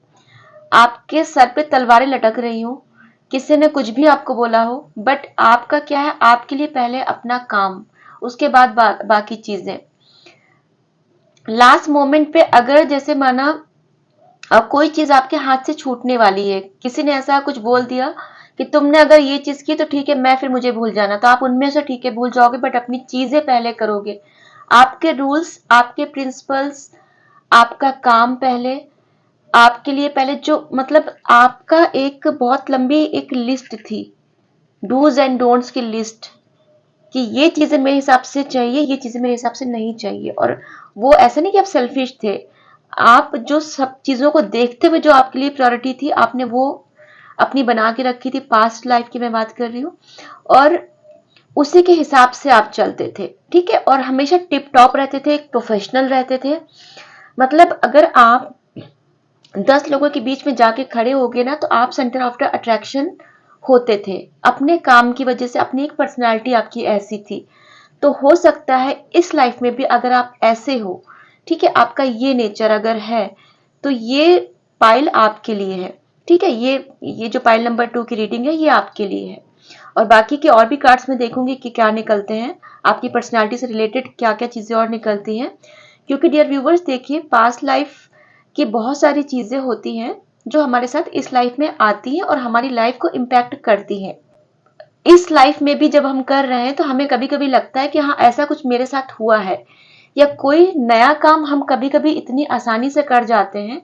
आपके सर पे तलवारें लटक रही हो, किसी ने कुछ भी आपको बोला हो, बट आपका क्या है, आपके लिए पहले अपना काम, उसके बाद बाकी चीजें। लास्ट मोमेंट पे अगर जैसे माना अब कोई चीज आपके हाथ से छूटने वाली है, किसी ने ऐसा कुछ बोल दिया कि तुमने अगर ये चीज की तो ठीक है, मैं फिर मुझे भूल जाना, तो आप उनमें से ठीक है भूल जाओगे, बट अपनी चीजें पहले करोगे। आपके रूल्स, आपके प्रिंसिपल्स, आपका काम पहले, आपके लिए पहले, जो मतलब आपका एक बहुत लंबी एक लिस्ट थी, डूज एंड डोंट्स की लिस्ट, कि ये चीजें मेरे हिसाब से चाहिए, ये चीजें मेरे हिसाब से नहीं चाहिए। और वो ऐसा नहीं कि आप सेल्फिश थे, आप जो सब चीजों को देखते हुए जो आपके लिए प्रायोरिटी थी, आपने वो अपनी बना के रखी थी, पास्ट लाइफ की मैं बात कर रही हूँ, और उसी के हिसाब से आप चलते थे, ठीक है। और हमेशा टिप टॉप रहते थे, एक प्रोफेशनल रहते थे। मतलब अगर आप 10 लोगों के बीच में जाके खड़े हो गए ना, तो आप सेंटर ऑफ द अट्रैक्शन होते थे, अपने काम की वजह से। अपनी एक पर्सनालिटी आपकी ऐसी थी। तो हो सकता है इस लाइफ में भी अगर आप ऐसे हो, ठीक है, आपका ये नेचर अगर है, तो ये पाइल आपके लिए है, ठीक है। ये जो पाइल नंबर 2 की रीडिंग है ये आपके लिए है। और बाकी के और भी कार्ड्स में देखूंगी कि क्या निकलते हैं, आपकी पर्सनालिटी से रिलेटेड क्या क्या चीजें और निकलती हैं। क्योंकि डियर व्यूवर्स देखिए, पास्ट लाइफ की बहुत सारी चीजें होती हैं जो हमारे साथ इस लाइफ में आती हैं और हमारी लाइफ को इम्पैक्ट करती हैं। इस लाइफ में भी जब हम कर रहे हैं तो हमें कभी कभी लगता है कि हाँ ऐसा कुछ मेरे साथ हुआ है, या कोई नया काम हम कभी कभी इतनी आसानी से कर जाते हैं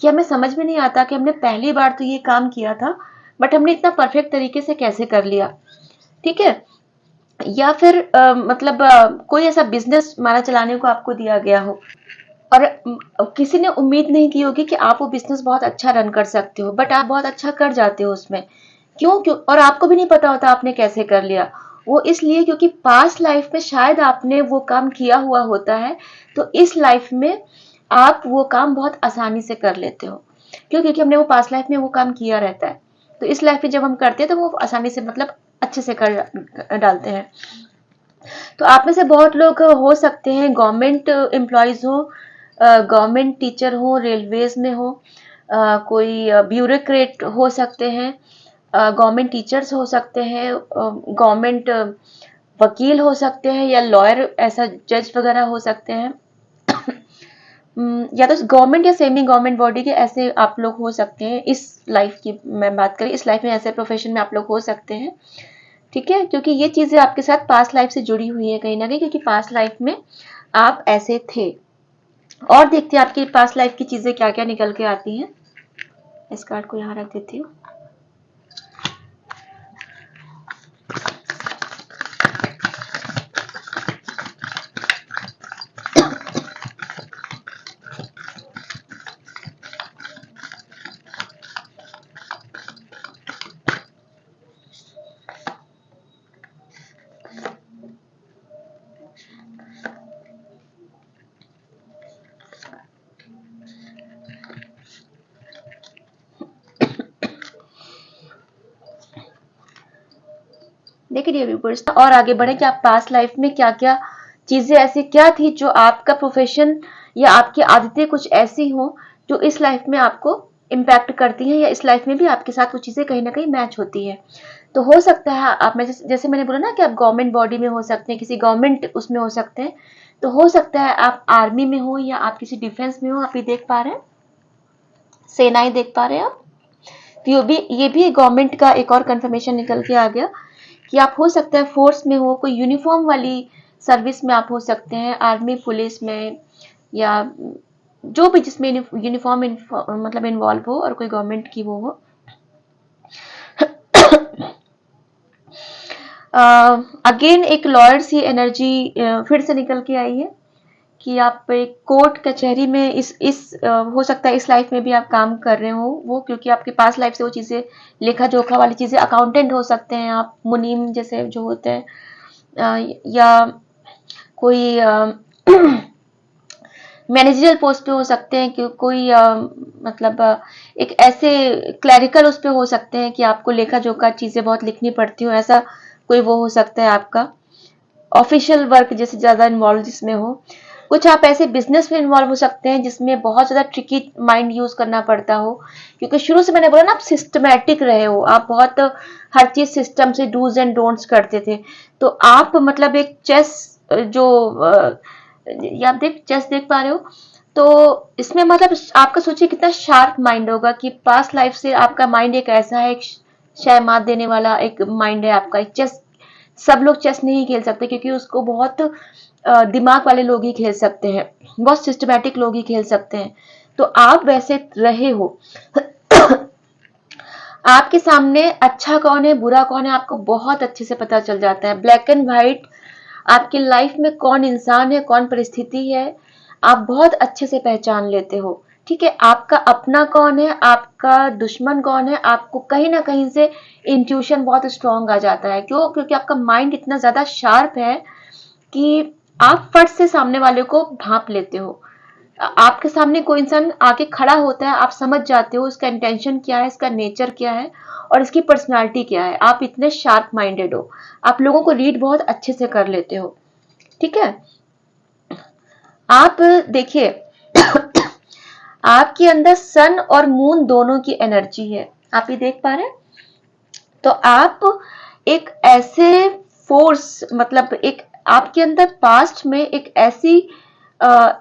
कि हमें समझ में नहीं आता कि हमने पहली बार तो ये काम किया था, बट हमने इतना परफेक्ट तरीके से कैसे कर लिया, ठीक है। या फिर मतलब कोई ऐसा बिजनेस माना चलाने को आपको दिया गया हो, और किसी ने उम्मीद नहीं की होगी कि आप वो बिजनेस बहुत अच्छा रन कर सकते हो, बट आप बहुत अच्छा कर जाते हो उसमें। क्यों क्यों और आपको भी नहीं पता होता आपने कैसे कर लिया। वो इसलिए क्योंकि पास्ट लाइफ में शायद आपने वो काम किया हुआ होता है, तो इस लाइफ में आप वो काम बहुत आसानी से कर लेते हो। क्यों? क्योंकि हमने वो पास्ट लाइफ में वो काम किया रहता है, तो इस लाइफ में जब हम करते हैं तो वो आसानी से मतलब अच्छे से कर डालते हैं। तो आप में से बहुत लोग हो सकते हैं गवर्नमेंट एम्प्लॉयज हो, गवर्नमेंट टीचर हो, रेलवेज में हो, कोई ब्यूरोक्रेट हो सकते हैं, गवर्नमेंट टीचर्स हो सकते हैं, गवर्नमेंट वकील हो सकते हैं, या लॉयर ऐसा जज वगैरह हो सकते हैं। या तो गवर्नमेंट या सेमी गवर्नमेंट बॉडी के ऐसे आप लोग हो सकते हैं। इस लाइफ की मैं बात करें, इस लाइफ में ऐसे प्रोफेशन में आप लोग हो सकते हैं। ठीक है, क्योंकि ये चीजें आपके साथ पास्ट लाइफ से जुड़ी हुई है कहीं ना कहीं, क्योंकि पास्ट लाइफ में आप ऐसे थे। और देखते हैं आपकी पास्ट लाइफ की चीजें क्या क्या निकल के आती हैं। इस कार्ड को यहाँ रख देती हूँ। देखिए व्यूअर्स, और आगे बढ़े कि आप पास्ट लाइफ में क्या क्या चीजें ऐसी क्या थी जो आपका प्रोफेशन या आपकी आदतें कुछ ऐसी हो जो इस लाइफ में आपको इम्पैक्ट करती हैं, या इस लाइफ में भी आपके साथ वो चीजें कहीं ना कहीं मैच होती है। तो हो सकता है आप में जैसे मैंने बोला ना कि आप गवर्नमेंट बॉडी में हो सकते हैं, किसी गवर्नमेंट उसमें हो सकते हैं, तो हो सकता है आप आर्मी में हो या आप किसी डिफेंस में हो। आप ये देख पा रहे हैं, सेनाएं देख पा रहे हैं आप। तो ये भी गवर्नमेंट का एक और कंफर्मेशन निकल के आ गया कि आप हो सकता है फोर्स में हो, कोई यूनिफॉर्म वाली सर्विस में आप हो सकते हैं, आर्मी पुलिस में, या जो भी जिसमें यूनिफॉर्म मतलब इन्वॉल्व हो और कोई गवर्नमेंट की वो हो। अगेन एक लॉयर्स ही एनर्जी फिर से निकल के आई है कि आप एक कोर्ट कचहरी में हो सकता है इस लाइफ में भी आप काम कर रहे हो वो, क्योंकि आपके पास लाइफ से वो चीज़ें लेखा जोखा वाली चीज़ें, अकाउंटेंट हो सकते हैं आप, मुनीम जैसे जो होते हैं, या कोई मैनेजरियल पोस्ट पे हो सकते हैं, कि कोई मतलब एक ऐसे क्लरिकल उस पे हो सकते हैं कि आपको लेखा जोखा चीज़ें बहुत लिखनी पड़ती हो, ऐसा कोई वो हो सकता है आपका ऑफिशियल वर्क जैसे ज़्यादा इन्वॉल्व जिसमें हो। कुछ आप ऐसे बिजनेस में इन्वॉल्व हो सकते हैं जिसमें बहुत ज़्यादा ट्रिकी माइंड यूज करना पड़ता हो, क्योंकि शुरू से मैंने बोला ना आप सिस्टमैटिक रहे हो, आप बहुत हर चीज सिस्टम से डूज एंड डोंट्स करते थे। तो आप मतलब एक चेस जो या आप चेस देख पा रहे हो, तो इसमें मतलब आपका सोचिए कितना शार्प माइंड होगा कि पास्ट लाइफ से आपका माइंड एक ऐसा है, एक शय मात देने वाला एक माइंड है आपका। एक चेस, सब लोग चेस नहीं खेल सकते क्योंकि उसको बहुत दिमाग वाले लोग ही खेल सकते हैं, बहुत सिस्टमैटिक लोग ही खेल सकते हैं। तो आप वैसे रहे हो। आपके सामने अच्छा कौन है बुरा कौन है आपको बहुत अच्छे से पता चल जाता है, ब्लैक एंड व्हाइट। आपकी लाइफ में कौन इंसान है, कौन परिस्थिति है, आप बहुत अच्छे से पहचान लेते हो। ठीक है, आपका अपना कौन है, आपका दुश्मन कौन है, आपको कहीं ना कहीं से इंट्यूशन बहुत स्ट्रांग आ जाता है। क्यों? क्योंकि आपका माइंड इतना ज्यादा शार्प है कि आप फट से सामने वाले को भांप लेते हो। आपके सामने कोई इंसान आके खड़ा होता है, आप समझ जाते हो इसका इंटेंशन क्या है, इसका नेचर क्या है और इसकी पर्सनालिटी क्या है। आप इतने शार्प माइंडेड हो, आप लोगों को रीड बहुत अच्छे से कर लेते हो। ठीक है, आप देखिए आपके अंदर सन और मून दोनों की एनर्जी है, आप ये देख पा रहे हैं। तो आप एक ऐसे फोर्स, मतलब एक आपके अंदर पास्ट में एक ऐसी आ,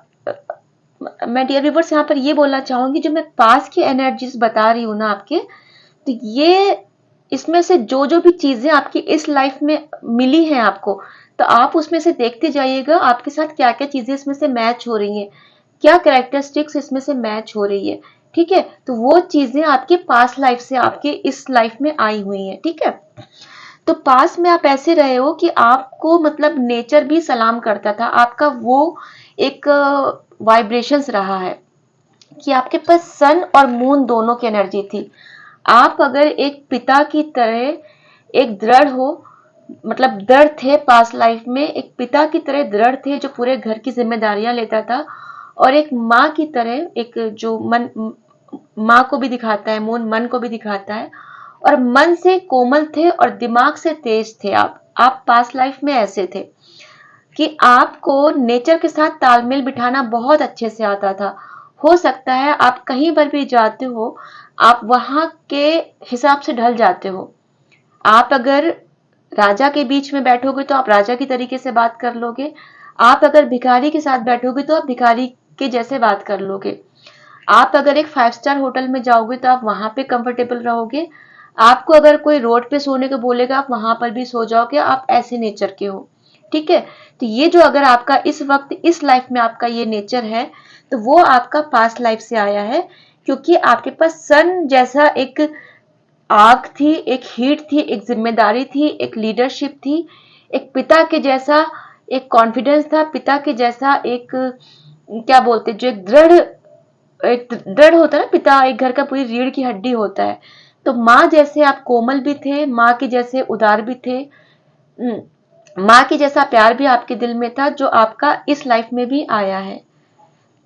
मैं डियर व्यूवर्स यहाँ पर ये बोलना चाहूंगी, जो मैं पास्ट की एनर्जीज बता रही हूँ ना आपके, तो ये इसमें से जो जो भी चीजें आपकी इस लाइफ में मिली हैं आपको, तो आप उसमें से देखते जाइएगा आपके साथ क्या क्या चीजें इसमें से मैच हो रही हैं, क्या कैरेक्टरिस्टिक्स इसमें से मैच हो रही है। ठीक है, तो वो चीजें आपके पास्ट लाइफ से आपके इस लाइफ में आई हुई हैं। ठीक है, तो पास में आप ऐसे रहे हो कि आपको मतलब नेचर भी सलाम करता था, आपका वो एक वाइब्रेशंस रहा है कि आपके पास सन और मून दोनों की एनर्जी थी। आप अगर एक पिता की तरह एक दृढ़ हो, मतलब दृढ़ थे पास्ट लाइफ में, एक पिता की तरह दृढ़ थे जो पूरे घर की जिम्मेदारियां लेता था, और एक माँ की तरह, एक जो मन, माँ को भी दिखाता है मून, मन को भी दिखाता है, और मन से कोमल थे और दिमाग से तेज थे। आप पास्ट लाइफ में ऐसे थे कि आपको नेचर के साथ तालमेल बिठाना बहुत अच्छे से आता था। हो सकता है आप कहीं पर भी जाते हो, आप वहां के हिसाब से ढल जाते हो। आप अगर राजा के बीच में बैठोगे तो आप राजा की तरीके से बात कर लोगे, आप अगर भिखारी के साथ बैठोगे तो आप भिखारी के जैसे बात कर लोगे, आप अगर एक 5 स्टार होटल में जाओगे तो आप वहां पे कंफर्टेबल रहोगे, आपको अगर कोई रोड पे सोने को बोलेगा आप वहां पर भी सो जाओगे, आप ऐसे नेचर के हो। ठीक है, तो ये जो अगर आपका इस वक्त इस लाइफ में आपका ये नेचर है, तो वो आपका पास्ट लाइफ से आया है, क्योंकि आपके पास सन जैसा एक आग थी, एक हीट थी, एक जिम्मेदारी थी, एक लीडरशिप थी, एक पिता के जैसा एक कॉन्फिडेंस था, पिता के जैसा एक क्या बोलते जो एक दृढ़ होता है ना, पिता एक घर का पूरी रीढ़ की हड्डी होता है। तो माँ जैसे आप कोमल भी थे, माँ के जैसे उदार भी थे, माँ के जैसा प्यार भी आपके दिल में था, जो आपका इस लाइफ में भी आया है।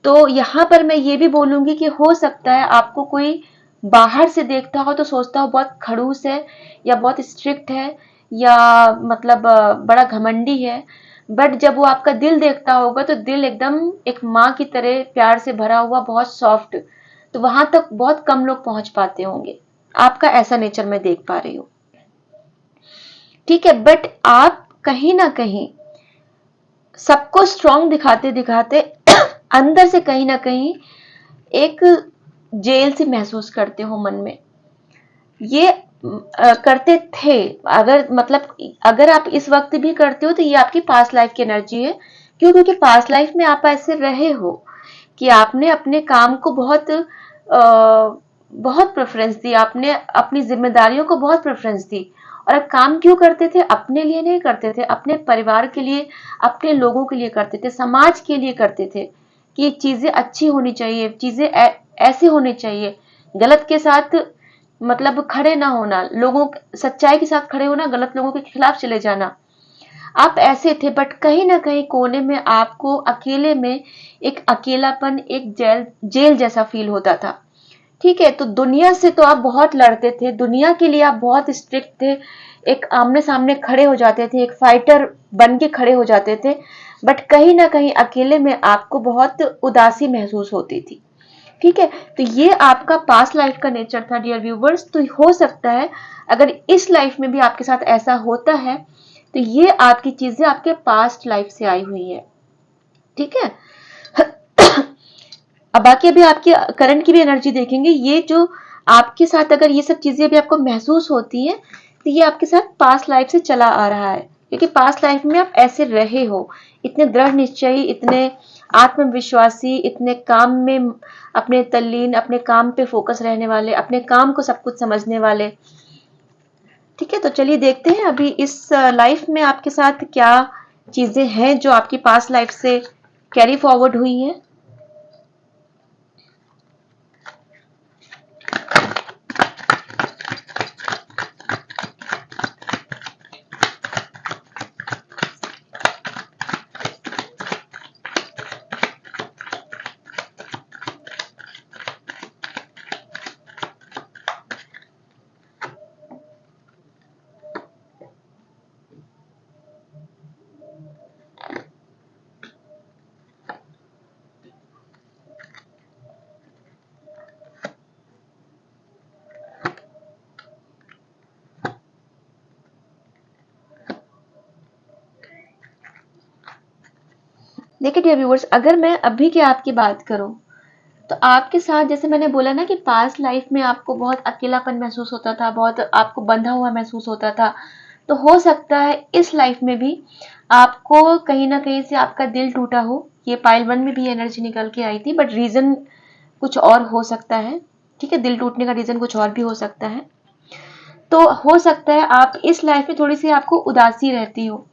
तो यहाँ पर मैं ये भी बोलूंगी कि हो सकता है आपको कोई बाहर से देखता हो तो सोचता हो बहुत खड़ूस है, या बहुत स्ट्रिक्ट है, या मतलब बड़ा घमंडी है, बट जब वो आपका दिल देखता होगा तो दिल एकदम एक माँ की तरह प्यार से भरा हुआ, बहुत सॉफ्ट। तो वहां तक बहुत कम लोग पहुंच पाते होंगे। आपका ऐसा नेचर मैं देख पा रही हूँ। ठीक है, बट आप कहीं ना कहीं सबको स्ट्रांग दिखाते दिखाते अंदर से कहीं ना कहीं एक जेल से महसूस करते हो मन में। ये करते थे, अगर मतलब अगर आप इस वक्त भी करते हो तो ये आपकी पास्ट लाइफ की एनर्जी है। क्यों? क्योंकि पास्ट लाइफ में आप ऐसे रहे हो कि आपने अपने काम को बहुत प्रेफरेंस दी, आपने अपनी जिम्मेदारियों को बहुत प्रेफरेंस दी। और आप काम क्यों करते थे? अपने लिए नहीं करते थे, अपने परिवार के लिए, अपने लोगों के लिए करते थे, समाज के लिए करते थे, कि चीजें अच्छी होनी चाहिए, चीजें ऐसे होनी चाहिए। गलत के साथ मतलब खड़े ना होना, लोगों सच्चाई के साथ खड़े होना, गलत लोगों के खिलाफ चले जाना। आप ऐसे थे, बट कहीं ना कहीं कोने में आपको अकेले में एक अकेलापन, एक जेल जेल जैसा फील होता था। ठीक है, तो दुनिया से तो आप बहुत लड़ते थे, दुनिया के लिए आप बहुत स्ट्रिक्ट थे, एक आमने सामने खड़े हो जाते थे, एक फाइटर बन के खड़े हो जाते थे, बट कहीं ना कहीं अकेले में आपको बहुत उदासी महसूस होती थी। ठीक है, तो ये आपका पास्ट लाइफ का नेचर था डियर व्यूवर्स। तो हो सकता है अगर इस लाइफ में भी आपके साथ ऐसा होता है, तो ये आपकी चीजें आपके पास्ट लाइफ से आई हुई है। ठीक है, अब बाकी अभी आपकी करंट की भी एनर्जी देखेंगे। ये जो आपके साथ अगर ये सब चीजें भी आपको महसूस होती है, तो ये आपके साथ पास्ट लाइफ से चला आ रहा है, क्योंकि पास्ट लाइफ में आप ऐसे रहे हो, इतने दृढ़ निश्चयी, इतने आत्मविश्वासी, इतने काम में अपने तल्लीन, अपने काम पे फोकस रहने वाले, अपने काम को सब कुछ समझने वाले। ठीक है, तो चलिए देखते हैं अभी इस लाइफ में आपके साथ क्या चीजें हैं जो आपकी पास्ट लाइफ से कैरी फॉरवर्ड हुई है। देखिए डियर व्यूअर्स, अगर मैं अभी की आपकी बात करूं, तो आपके साथ जैसे मैंने बोला ना कि पास्ट लाइफ में आपको बहुत अकेलापन महसूस होता था, बहुत आपको बंधा हुआ महसूस होता था। तो हो सकता है इस लाइफ में भी आपको कहीं ना कहीं से आपका दिल टूटा हो। ये पाइल 1 में भी एनर्जी निकल के आई थी, बट रीजन कुछ और हो सकता है। ठीक है, दिल टूटने का रीजन कुछ और भी हो सकता है। तो हो सकता है आप इस लाइफ में थोड़ी सी आपको उदासी रहती हो।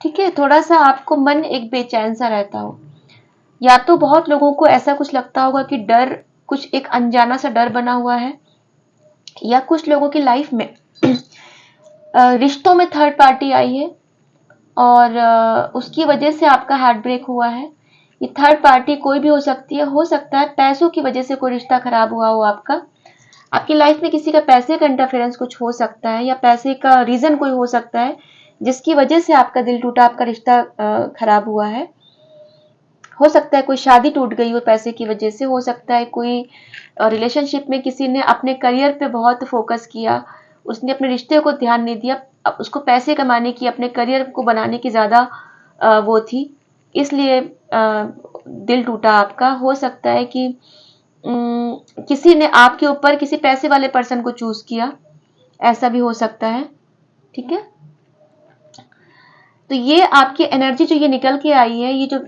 ठीक है, थोड़ा सा आपको मन एक बेचैन सा रहता हो, या तो बहुत लोगों को ऐसा कुछ लगता होगा कि डर, कुछ एक अनजाना सा डर बना हुआ है, या कुछ लोगों की लाइफ में रिश्तों में थर्ड पार्टी आई है, और उसकी वजह से आपका हार्ट ब्रेक हुआ है। ये थर्ड पार्टी कोई भी हो सकती है, हो सकता है पैसों की वजह से कोई रिश्ता खराब हुआ हो आपका, आपकी लाइफ में किसी का पैसे का इंटरफेरेंस कुछ हो सकता है, या पैसे का रीजन कोई हो सकता है जिसकी वजह से आपका दिल टूटा, आपका रिश्ता खराब हुआ है। हो सकता है कोई शादी टूट गई हो पैसे की वजह से, हो सकता है कोई रिलेशनशिप में किसी ने अपने करियर पे बहुत फोकस किया, उसने अपने रिश्ते को ध्यान नहीं दिया, अब उसको पैसे कमाने की, अपने करियर को बनाने की ज्यादा वो थी, इसलिए दिल टूटा आपका। हो सकता है कि किसी ने आपके ऊपर किसी पैसे वाले पर्सन को चूज किया, ऐसा भी हो सकता है, ठीक है। तो ये आपकी एनर्जी जो ये निकल के आई है, ये जो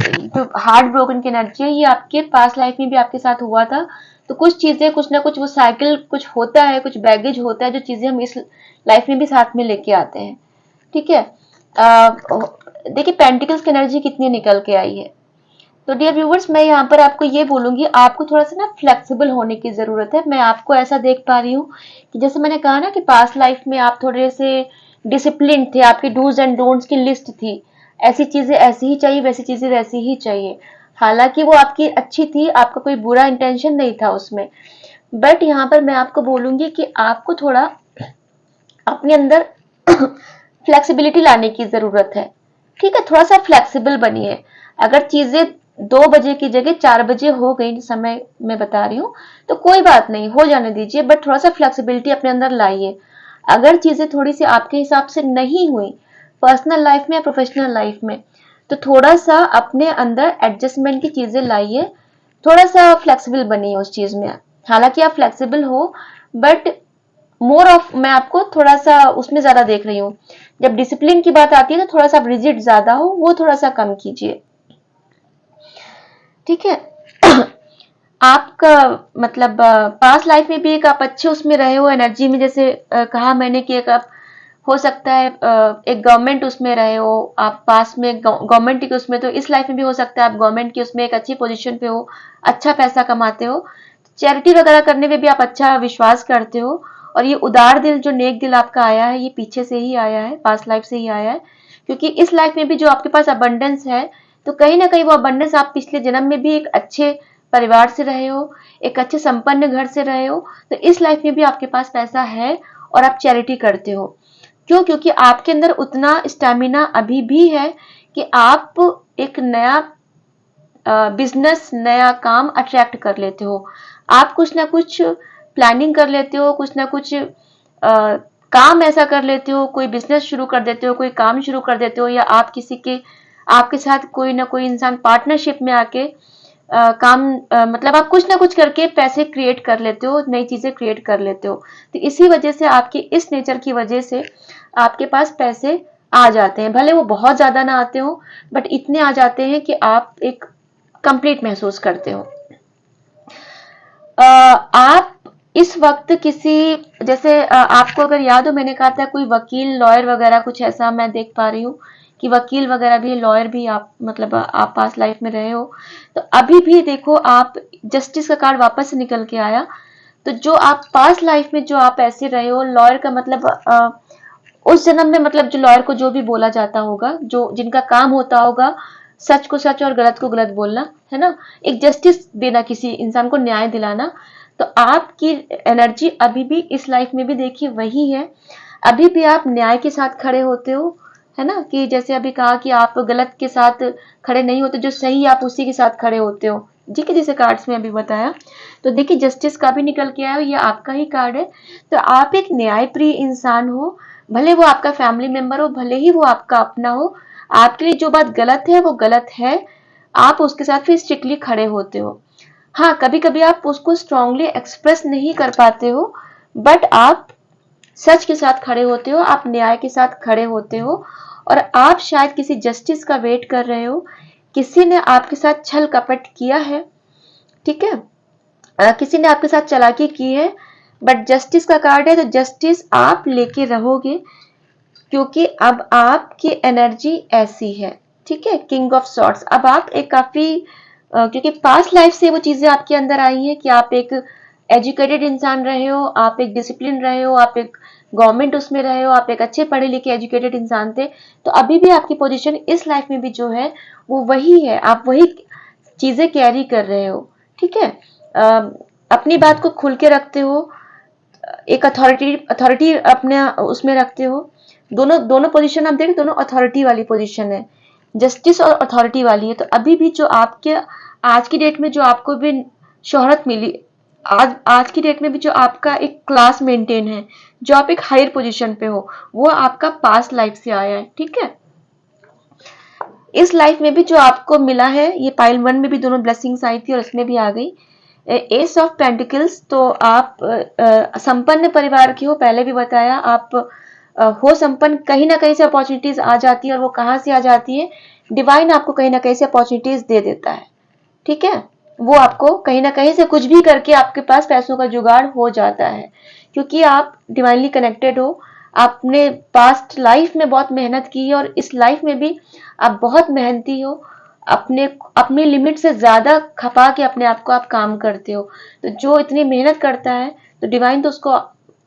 हार्ट ब्रोकन की एनर्जी है, ये आपके पास्ट लाइफ में भी आपके साथ हुआ था। तो कुछ चीजें, कुछ ना कुछ वो साइकिल कुछ होता है, कुछ बैगेज होता है, जो चीजें हम इस लाइफ में भी साथ में लेके आते हैं, ठीक है। देखिए पेंटिकल्स की एनर्जी कितनी निकल के आई है। तो डियर व्यूवर्स, मैं यहाँ पर आपको ये बोलूंगी, आपको थोड़ा सा ना फ्लेक्सिबल होने की जरूरत है। मैं आपको ऐसा देख पा रही हूँ कि जैसे मैंने कहा ना कि पास्ट लाइफ में आप थोड़े से डिसिप्लिन थे, आपकी डूज एंड डोंट्स की लिस्ट थी, ऐसी चीजें ऐसी ही चाहिए, वैसी चीजें वैसी ही चाहिए। हालांकि वो आपकी अच्छी थी, आपका कोई बुरा इंटेंशन नहीं था उसमें, बट यहाँ पर मैं आपको बोलूंगी कि आपको थोड़ा अपने अंदर फ्लेक्सिबिलिटी लाने की जरूरत है, ठीक है। थोड़ा सा फ्लेक्सिबल बनिए। अगर चीजें 2 बजे की जगह 4 बजे हो गई, समय मैं बता रही हूँ, तो कोई बात नहीं, हो जाने दीजिए, बट थोड़ा सा फ्लेक्सिबिलिटी अपने अंदर लाइए। अगर चीजें थोड़ी सी आपके हिसाब से नहीं हुई पर्सनल लाइफ में या प्रोफेशनल लाइफ में, तो थोड़ा सा अपने अंदर एडजस्टमेंट की चीजें लाइए, थोड़ा सा फ्लेक्सिबल बनिए उस चीज में। हालांकि आप फ्लेक्सिबल हो, बट मोर ऑफ मैं आपको थोड़ा सा उसमें ज्यादा देख रही हूँ। जब डिसिप्लिन की बात आती है तो थोड़ा सा रिजिड ज्यादा हो, वो थोड़ा सा कम कीजिए, ठीक है। आपका मतलब पास्ट लाइफ में भी एक आप अच्छे उसमें रहे हो एनर्जी में, जैसे कहा मैंने कि एक आप हो सकता है एक गवर्नमेंट उसमें रहे हो, आप पास में गवर्नमेंट के उसमें, तो इस लाइफ में भी हो सकता है आप गवर्नमेंट के उसमें एक अच्छी पोजीशन पे हो, अच्छा पैसा कमाते हो, चैरिटी वगैरह करने में भी आप अच्छा विश्वास करते हो। और ये उदार दिल, जो नेक दिल आपका आया है, ये पीछे से ही आया है, पास्ट लाइफ से ही आया है। क्योंकि इस लाइफ में भी जो आपके पास अबंडेंस है, तो कहीं ना कहीं वो अबंडेंस आप पिछले जन्म में भी एक अच्छे परिवार से रहे हो, एक अच्छे संपन्न घर से रहे हो, तो इस लाइफ में भी आपके पास पैसा है और आप चैरिटी करते हो। क्यों? क्योंकि आपके अंदर उतना स्टैमिना अभी भी है कि आप एक नया बिजनेस, नया काम अट्रैक्ट कर लेते हो। आप कुछ ना कुछ प्लानिंग कर लेते हो, कुछ ना कुछ काम ऐसा कर लेते हो, कोई बिजनेस शुरू कर देते हो, कोई काम शुरू कर देते हो, या आप किसी के आपके साथ कोई ना कोई इंसान पार्टनरशिप में आके काम मतलब आप कुछ ना कुछ करके पैसे क्रिएट कर लेते हो, नई चीजें क्रिएट कर लेते हो। तो इसी वजह से, आपकी इस नेचर की वजह से आपके पास पैसे आ जाते हैं। भले वो बहुत ज्यादा ना आते हो, बट इतने आ जाते हैं कि आप एक कंप्लीट महसूस करते हो। आप इस वक्त किसी, जैसे आपको अगर याद हो, मैंने कहा था कोई वकील, लॉयर वगैरह कुछ ऐसा मैं देख पा रही हूँ कि वकील वगैरह भी, लॉयर भी आप मतलब आप पास लाइफ में रहे हो। तो अभी भी देखो, आप जस्टिस का कार्ड वापस से निकल के आया। तो जो आप पास लाइफ में जो आप ऐसे रहे हो, लॉयर का मतलब उस जन्म में, मतलब जो लॉयर को जो भी बोला जाता होगा, जो जिनका काम होता होगा सच को सच और गलत को गलत बोलना, है ना, एक जस्टिस देना, किसी इंसान को न्याय दिलाना। तो आपकी एनर्जी अभी भी इस लाइफ में भी देखिए वही है। अभी भी आप न्याय के साथ खड़े होते हो, है ना, कि जैसे अभी कहा कि आप गलत के साथ खड़े नहीं होते, जो सही आप उसी के साथ खड़े होते हो, जी के जैसे कार्ड्स में अभी बताया। तो देखिए जस्टिस का भी निकल के आया, ये आपका ही कार्ड है। तो आप एक न्याय प्रिय इंसान हो, भले वो आपका फैमिली मेंबर हो, भले ही वो आपका अपना हो, आपके लिए जो बात गलत है वो गलत है, आप उसके साथ फिर स्ट्रिक्टली खड़े होते हो। हाँ, कभी कभी आप उसको स्ट्रांगली एक्सप्रेस नहीं कर पाते हो, बट आप सच के साथ खड़े होते हो, आप न्याय के साथ खड़े होते हो। और आप शायद किसी जस्टिस का वेट कर रहे हो, किसी ने आपके साथ छल कपट किया है, ठीक है, किसी ने आपके साथ चालाकी की है, बट जस्टिस का कार्ड है, तो जस्टिस आप लेके रहोगे, क्योंकि अब आपकी एनर्जी ऐसी है, ठीक है। किंग ऑफ सॉर्ड्स, अब आप एक काफी क्योंकि पास्ट लाइफ से वो चीजें आपके अंदर आई हैं कि आप एक एजुकेटेड इंसान रहे हो, आप एक डिसिप्लिन रहे हो, आप एक गवर्नमेंट उसमें रहे हो, आप एक अच्छे पढ़े लिखे एजुकेटेड इंसान थे। तो अभी भी आपकी पोजीशन इस लाइफ में भी जो है वो वही है, आप वही चीजें कैरी कर रहे हो, ठीक है। अपनी बात को खुल के रखते हो, एक अथॉरिटी अपने उसमें रखते हो। दोनों दोनों पोजीशन आप देखें, दोनों अथॉरिटी वाली पोजीशन है, जस्टिस और अथॉरिटी वाली है। तो अभी भी जो आपके आज की डेट में जो आपको भी शोहरत मिली, आज आज की डेट में भी जो आपका एक क्लास मेंटेन है, जो आप एक हायर पोजीशन पे हो, वो आपका पास्ट लाइफ से आया है, ठीक है। इस लाइफ में भी जो आपको मिला है, ये पाइल 1 में भी दोनों ब्लेसिंग्स आई थी और इसमें भी आ गई। एस ऑफ पेंटिकल्स, तो आप संपन्न परिवार की हो, पहले भी बताया। आप हो संपन्न, कहीं ना कहीं से अपॉर्चुनिटीज आ जाती है, और वो कहाँ से आ जाती है, डिवाइन आपको कहीं ना कहीं से अपॉर्चुनिटीज दे देता है, ठीक है। वो आपको कहीं ना कहीं से कुछ भी करके आपके पास पैसों का जुगाड़ हो जाता है, क्योंकि आप डिवाइनली कनेक्टेड हो। आपने पास्ट लाइफ में बहुत मेहनत की है, और इस लाइफ में भी आप बहुत मेहनती हो। अपने अपनी लिमिट से ज्यादा खपा के अपने आप को आप काम करते हो। तो जो इतनी मेहनत करता है, तो डिवाइन तो उसको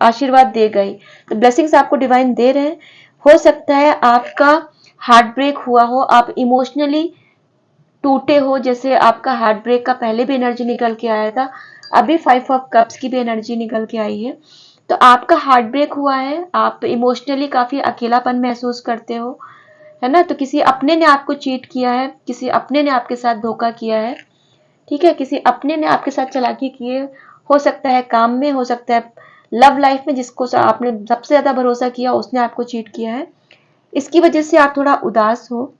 आशीर्वाद देगा ही। तो ब्लेसिंग्स आपको डिवाइन दे रहे हैं। हो सकता है आपका हार्ट ब्रेक हुआ हो, आप इमोशनली टूटे हो, जैसे आपका हार्ट ब्रेक का पहले भी एनर्जी निकल के आया था, अभी 5 ऑफ कप्स की भी एनर्जी निकल के आई है। तो आपका हार्ट ब्रेक हुआ है, आप इमोशनली काफी अकेलापन महसूस करते हो, है ना। तो किसी अपने ने आपको चीट किया है, किसी अपने ने आपके साथ धोखा किया है, ठीक है। किसी अपने ने आपके साथ चालाकी की है, हो सकता है काम में, हो सकता है लव लाइफ में, जिसको आपने सबसे ज्यादा भरोसा किया उसने आपको चीट किया है। इसकी वजह से आप थोड़ा उदास हो,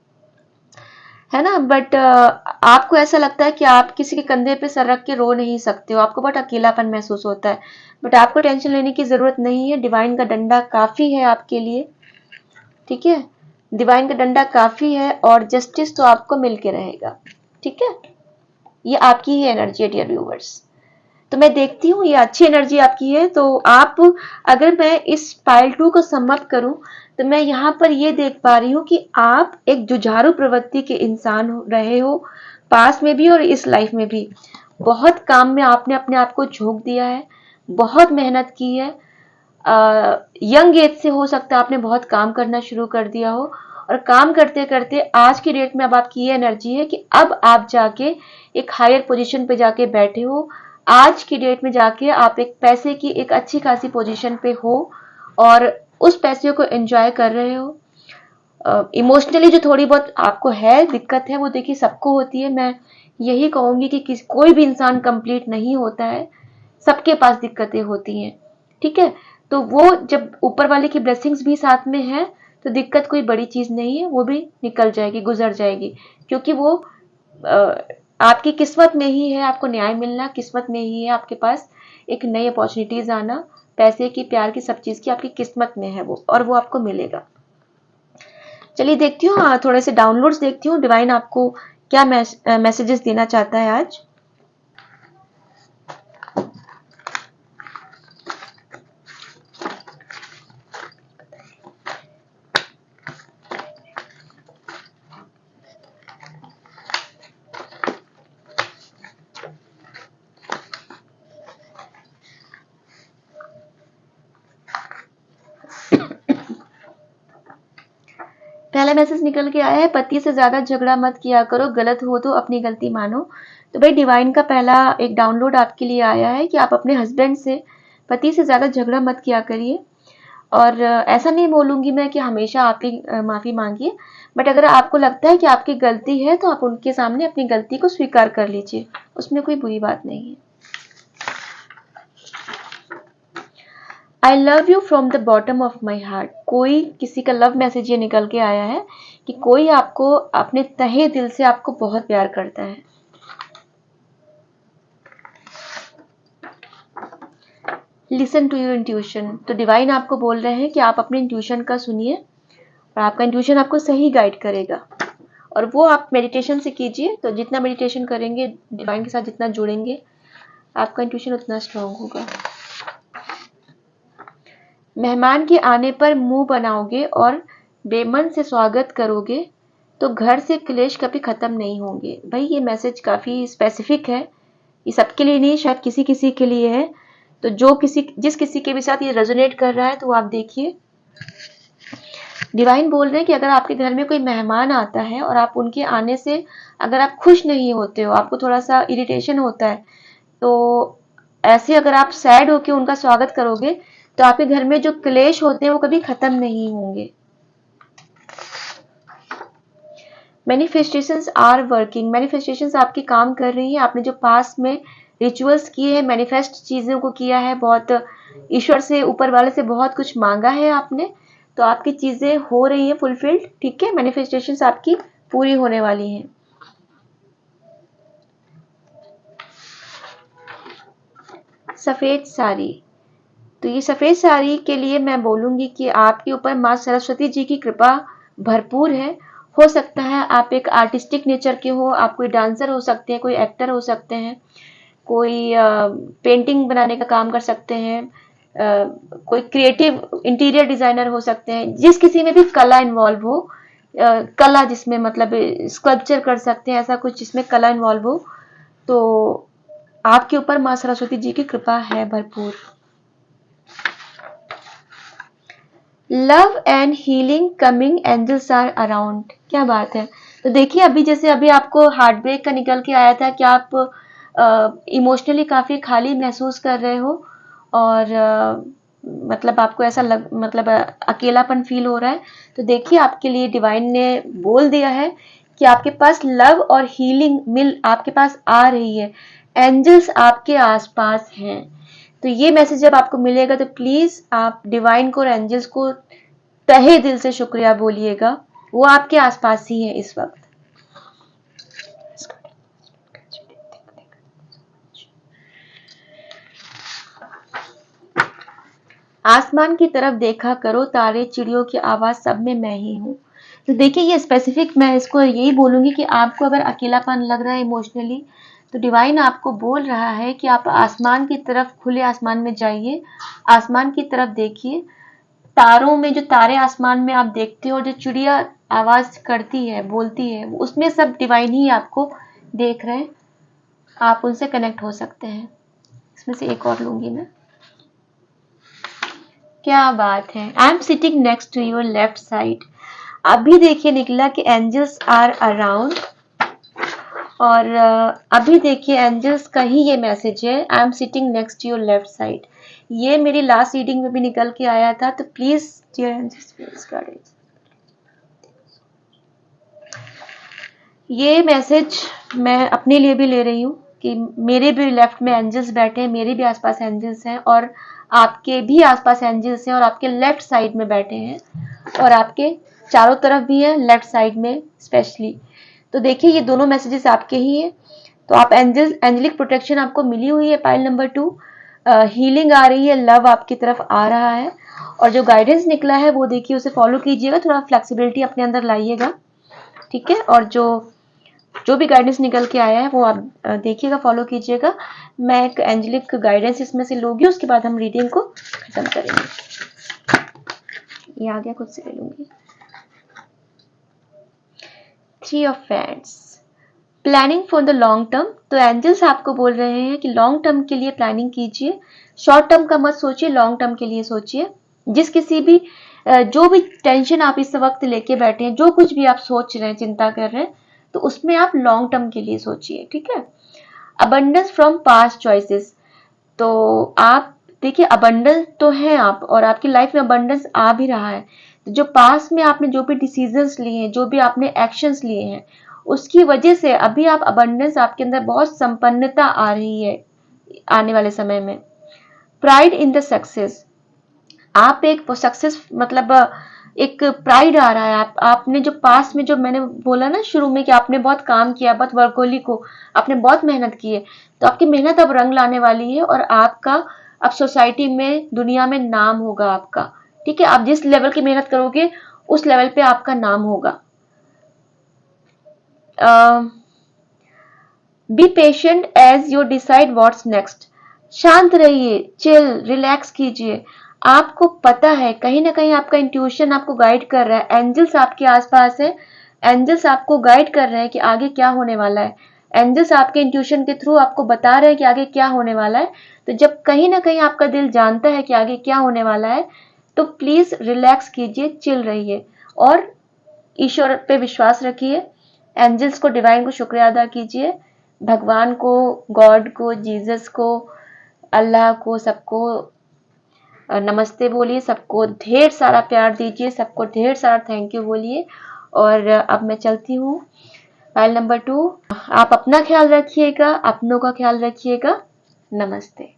है ना। बट आपको ऐसा लगता है कि आप किसी के कंधे पे सर रख के रो नहीं सकते हो, आपको बहुत अकेलापन महसूस होता है। बट आपको टेंशन लेने की जरूरत नहीं है, डिवाइन का डंडा काफी है आपके लिए, ठीक है। डिवाइन का डंडा काफी है, और जस्टिस तो आपको मिलके रहेगा, ठीक है। ये आपकी ही एनर्जी है डियर व्यूवर्स। तो मैं देखती हूँ ये अच्छी एनर्जी आपकी है। तो आप, अगर मैं इस पाइल 2 को सम अप करूं, तो मैं यहाँ पर ये देख पा रही हूँ कि आप एक जुझारू प्रवृत्ति के इंसान रहे हो, पास में भी और इस लाइफ में भी। बहुत काम में आपने अपने आप को झोंक दिया है, बहुत मेहनत की है। यंग एज से हो सकता है आपने बहुत काम करना शुरू कर दिया हो, और काम करते करते आज की डेट में अब आपकी ये एनर्जी है कि अब आप जाके एक हायर पोजीशन पे जाके बैठे हो। आज की डेट में जाके आप एक पैसे की एक अच्छी खासी पोजीशन पे हो, और उस पैसे को एंजॉय कर रहे हो। इमोशनली जो थोड़ी बहुत आपको है दिक्कत है, वो देखिए सबको होती है। मैं यही कहूंगी कि कोई भी इंसान कंप्लीट नहीं होता है, सबके पास दिक्कतें होती हैं, ठीक है। तो वो जब ऊपर वाले की ब्लेसिंग्स भी साथ में है, तो दिक्कत कोई बड़ी चीज नहीं है, वो भी निकल जाएगी, गुजर जाएगी, क्योंकि वो आपकी किस्मत में ही है, आपको न्याय मिलना किस्मत में ही है, आपके पास एक नई अपॉर्चुनिटीज आना, पैसे की, प्यार की, सब चीज की आपकी किस्मत में है वो, और वो आपको मिलेगा। चलिए देखती हूँ, थोड़े से डाउनलोड्स देखती हूँ, डिवाइन आपको क्या मैसेजेस देना चाहता है आज। पहला मैसेज निकल के आया है, पति से ज्यादा झगड़ा मत किया करो, गलत हो तो अपनी गलती मानो। तो भाई डिवाइन का पहला एक डाउनलोड आपके लिए आया है कि आप अपने हस्बैंड से, पति से ज्यादा झगड़ा मत किया करिए। और ऐसा नहीं बोलूंगी मैं कि हमेशा आप ही माफी मांगिए, बट अगर आपको लगता है कि आपकी गलती है, तो आप उनके सामने अपनी गलती को स्वीकार कर लीजिए, उसमें कोई बुरी बात नहीं है। I love you from the bottom of my heart. कोई, किसी का लव मैसेज ये निकल के आया है कि कोई आपको अपने तहे दिल से आपको बहुत प्यार करता है। Listen to your intuition. तो डिवाइन आपको बोल रहे हैं कि आप अपने इंट्यूशन का सुनिए, और आपका इंट्यूशन आपको सही गाइड करेगा। और वो आप मेडिटेशन से कीजिए, तो जितना मेडिटेशन करेंगे, डिवाइन के साथ जितना जुड़ेंगे, आपका इंट्यूशन उतना स्ट्रांग होगा। मेहमान के आने पर मुंह बनाओगे और बेमन से स्वागत करोगे, तो घर से क्लेश कभी खत्म नहीं होंगे। भाई ये मैसेज काफी स्पेसिफिक है, ये सबके लिए नहीं, शायद किसी किसी के लिए है। तो जिस किसी के भी साथ ये रेजोनेट कर रहा है, तो आप देखिए, डिवाइन बोल रहे हैं कि अगर आपके घर में कोई मेहमान आता है और आप उनके आने से अगर आप खुश नहीं होते हो, आपको थोड़ा सा इरिटेशन होता है, तो ऐसे अगर आप सैड होकर उनका स्वागत करोगे, तो आपके घर में जो क्लेश होते हैं वो कभी खत्म नहीं होंगे। Manifestations are working. मैनिफेस्टेशंस आपकी काम कर रही है। आपने जो पास में रिचुअल्स किए हैं, मैनिफेस्ट चीजों को किया है, बहुत ईश्वर से, ऊपर वाले से बहुत कुछ मांगा है आपने, तो आपकी चीजें हो रही है फुलफिल्ड, ठीक है। मैनिफेस्टेशंस आपकी पूरी होने वाली हैं। सफ़ेद साड़ी। तो ये सफ़ेद साड़ी के लिए मैं बोलूँगी कि आपके ऊपर माँ सरस्वती जी की कृपा भरपूर है। हो सकता है आप एक आर्टिस्टिक नेचर के हो, आप कोई डांसर हो सकते हैं, कोई एक्टर हो सकते हैं, कोई पेंटिंग बनाने का काम कर सकते हैं, कोई क्रिएटिव इंटीरियर डिज़ाइनर हो सकते हैं, जिस किसी में भी कला इन्वॉल्व हो, कला जिसमें मतलब स्कल्पचर कर सकते हैं, ऐसा कुछ जिसमें कला इन्वॉल्व हो, तो आपके ऊपर माँ सरस्वती जी की कृपा है भरपूर। Love and healing coming, angels are around. क्या बात है। तो देखिए अभी जैसे अभी आपको हार्ट ब्रेक का निकल के आया था कि आप इमोशनली काफी खाली महसूस कर रहे हो और मतलब आपको ऐसा मतलब अकेलापन फील हो रहा है। तो देखिए आपके लिए डिवाइन ने बोल दिया है कि आपके पास लव और हीलिंग आपके पास आ रही है। एंजल्स आपके आसपास हैं। तो ये मैसेज जब आपको मिलेगा तो प्लीज आप डिवाइन को और एंजल्स को तहे दिल से शुक्रिया बोलिएगा। वो आपके आसपास ही है इस वक्त। आसमान की तरफ देखा करो, तारे चिड़ियों की आवाज सब में मैं ही हूँ। तो देखिए ये स्पेसिफिक मैं इसको यही बोलूंगी कि आपको अगर अकेलापन लग रहा है इमोशनली, तो डिवाइन आपको बोल रहा है कि आप आसमान की तरफ, खुले आसमान में जाइए, आसमान की तरफ देखिए। तारों में जो तारे आसमान में आप देखते हो और जो चिड़िया आवाज करती है, बोलती है, उसमें सब डिवाइन ही आपको देख रहे हैं। आप उनसे कनेक्ट हो सकते हैं। इसमें से एक और लूंगी मैं। क्या बात है। I am sitting next to your left side. अभी देखिए निकला कि एंजल्स आर अराउंड, और अभी देखिए एंजल्स का ही ये मैसेज है, I am sitting next to your left side. ये मेरी लास्ट रीडिंग में भी निकल के आया था। तो please dear angels please guide, ये मैसेज मैं अपने लिए भी ले रही हूँ कि मेरे भी लेफ्ट में एंजल्स बैठे हैं, मेरे भी आसपास एंजल्स हैं, और आपके भी आसपास एंजल्स हैं, और आपके लेफ्ट साइड में बैठे हैं, और आपके चारों तरफ भी हैं, लेफ्ट साइड में स्पेशली। तो देखिए ये दोनों मैसेजेस आपके ही हैं। तो आप एंजलिक प्रोटेक्शन आपको मिली हुई है। पाइल नंबर 2 हीलिंग आ रही है, लव आपकी तरफ आ रहा है, और जो गाइडेंस निकला है वो देखिए उसे फॉलो कीजिएगा, थोड़ा फ्लेक्सिबिलिटी अपने अंदर लाइएगा, ठीक है। और जो भी गाइडेंस निकल के आया है वो आप देखिएगा, फॉलो कीजिएगा। मैं एक एंजलिक गाइडेंस इसमें से लूंगी, उसके बाद हम रीडिंग को खत्म करेंगे। ये आ गया, खुद से ले लूंगी। 3 of friends, planning for the long term. तो एंजल्स आपको बोल रहे हैं कि लॉन्ग टर्म के लिए प्लानिंग कीजिए, शॉर्ट टर्म का मत सोचिए, लॉन्ग टर्म के लिए सोचिए। जो भी टेंशन आप इस वक्त लेके बैठे हैं, जो कुछ भी आप सोच रहे हैं, चिंता कर रहे हैं, तो उसमें आप लॉन्ग टर्म के लिए सोचिए, ठीक है। अबंडेंस फ्रॉम पास्ट चॉइसेस, तो आप देखिए अबंडेंस तो है आप, और आपकी लाइफ में अबंडेंस आ भी रहा है। तो जो पास्ट में आपने जो भी डिसीजंस लिए हैं, जो भी आपने एक्शंस लिए हैं, उसकी वजह से अभी आप अबंडेंस, आपके अंदर बहुत संपन्नता आ रही है आने वाले समय में। प्राइड इन द सक्सेस, आप एक सक्सेस मतलब एक प्राइड आ रहा है। आपने जो पास्ट में, जो मैंने बोला ना शुरू में कि आपने बहुत काम किया, बहुत वर्कोलिक हो, आपने बहुत मेहनत की है, तो आपकी मेहनत अब रंग लाने वाली है, और आपका अब सोसाइटी में, दुनिया में नाम होगा आपका, ठीक है। आप जिस लेवल की मेहनत करोगे उस लेवल पे आपका नाम होगा। Be patient as you decide what's next, शांत रहिए, चिल रिलैक्स कीजिए। आपको पता है, कहीं ना कहीं आपका इंट्यूशन आपको गाइड कर रहा है, एंजल्स आपके आसपास है, एंजल्स आपको गाइड कर रहे हैं कि आगे क्या होने वाला है। एंजल्स आपके इंट्यूशन के थ्रू आपको बता रहे हैं कि आगे क्या होने वाला है। तो जब कहीं ना कहीं आपका दिल जानता है कि आगे क्या होने वाला है, तो प्लीज रिलैक्स कीजिए, चिल रहिए, और ईश्वर पे विश्वास रखिए, एंजल्स को, डिवाइन को शुक्रिया अदा कीजिए, भगवान को, गॉड को, जीसस को, अल्लाह को, सबको नमस्ते बोलिए, सबको ढेर सारा प्यार दीजिए, सबको ढेर सारा थैंक यू बोलिए। और अब मैं चलती हूँ। फाइल नंबर 2, आप अपना ख्याल रखिएगा, अपनों का ख्याल रखिएगा। नमस्ते।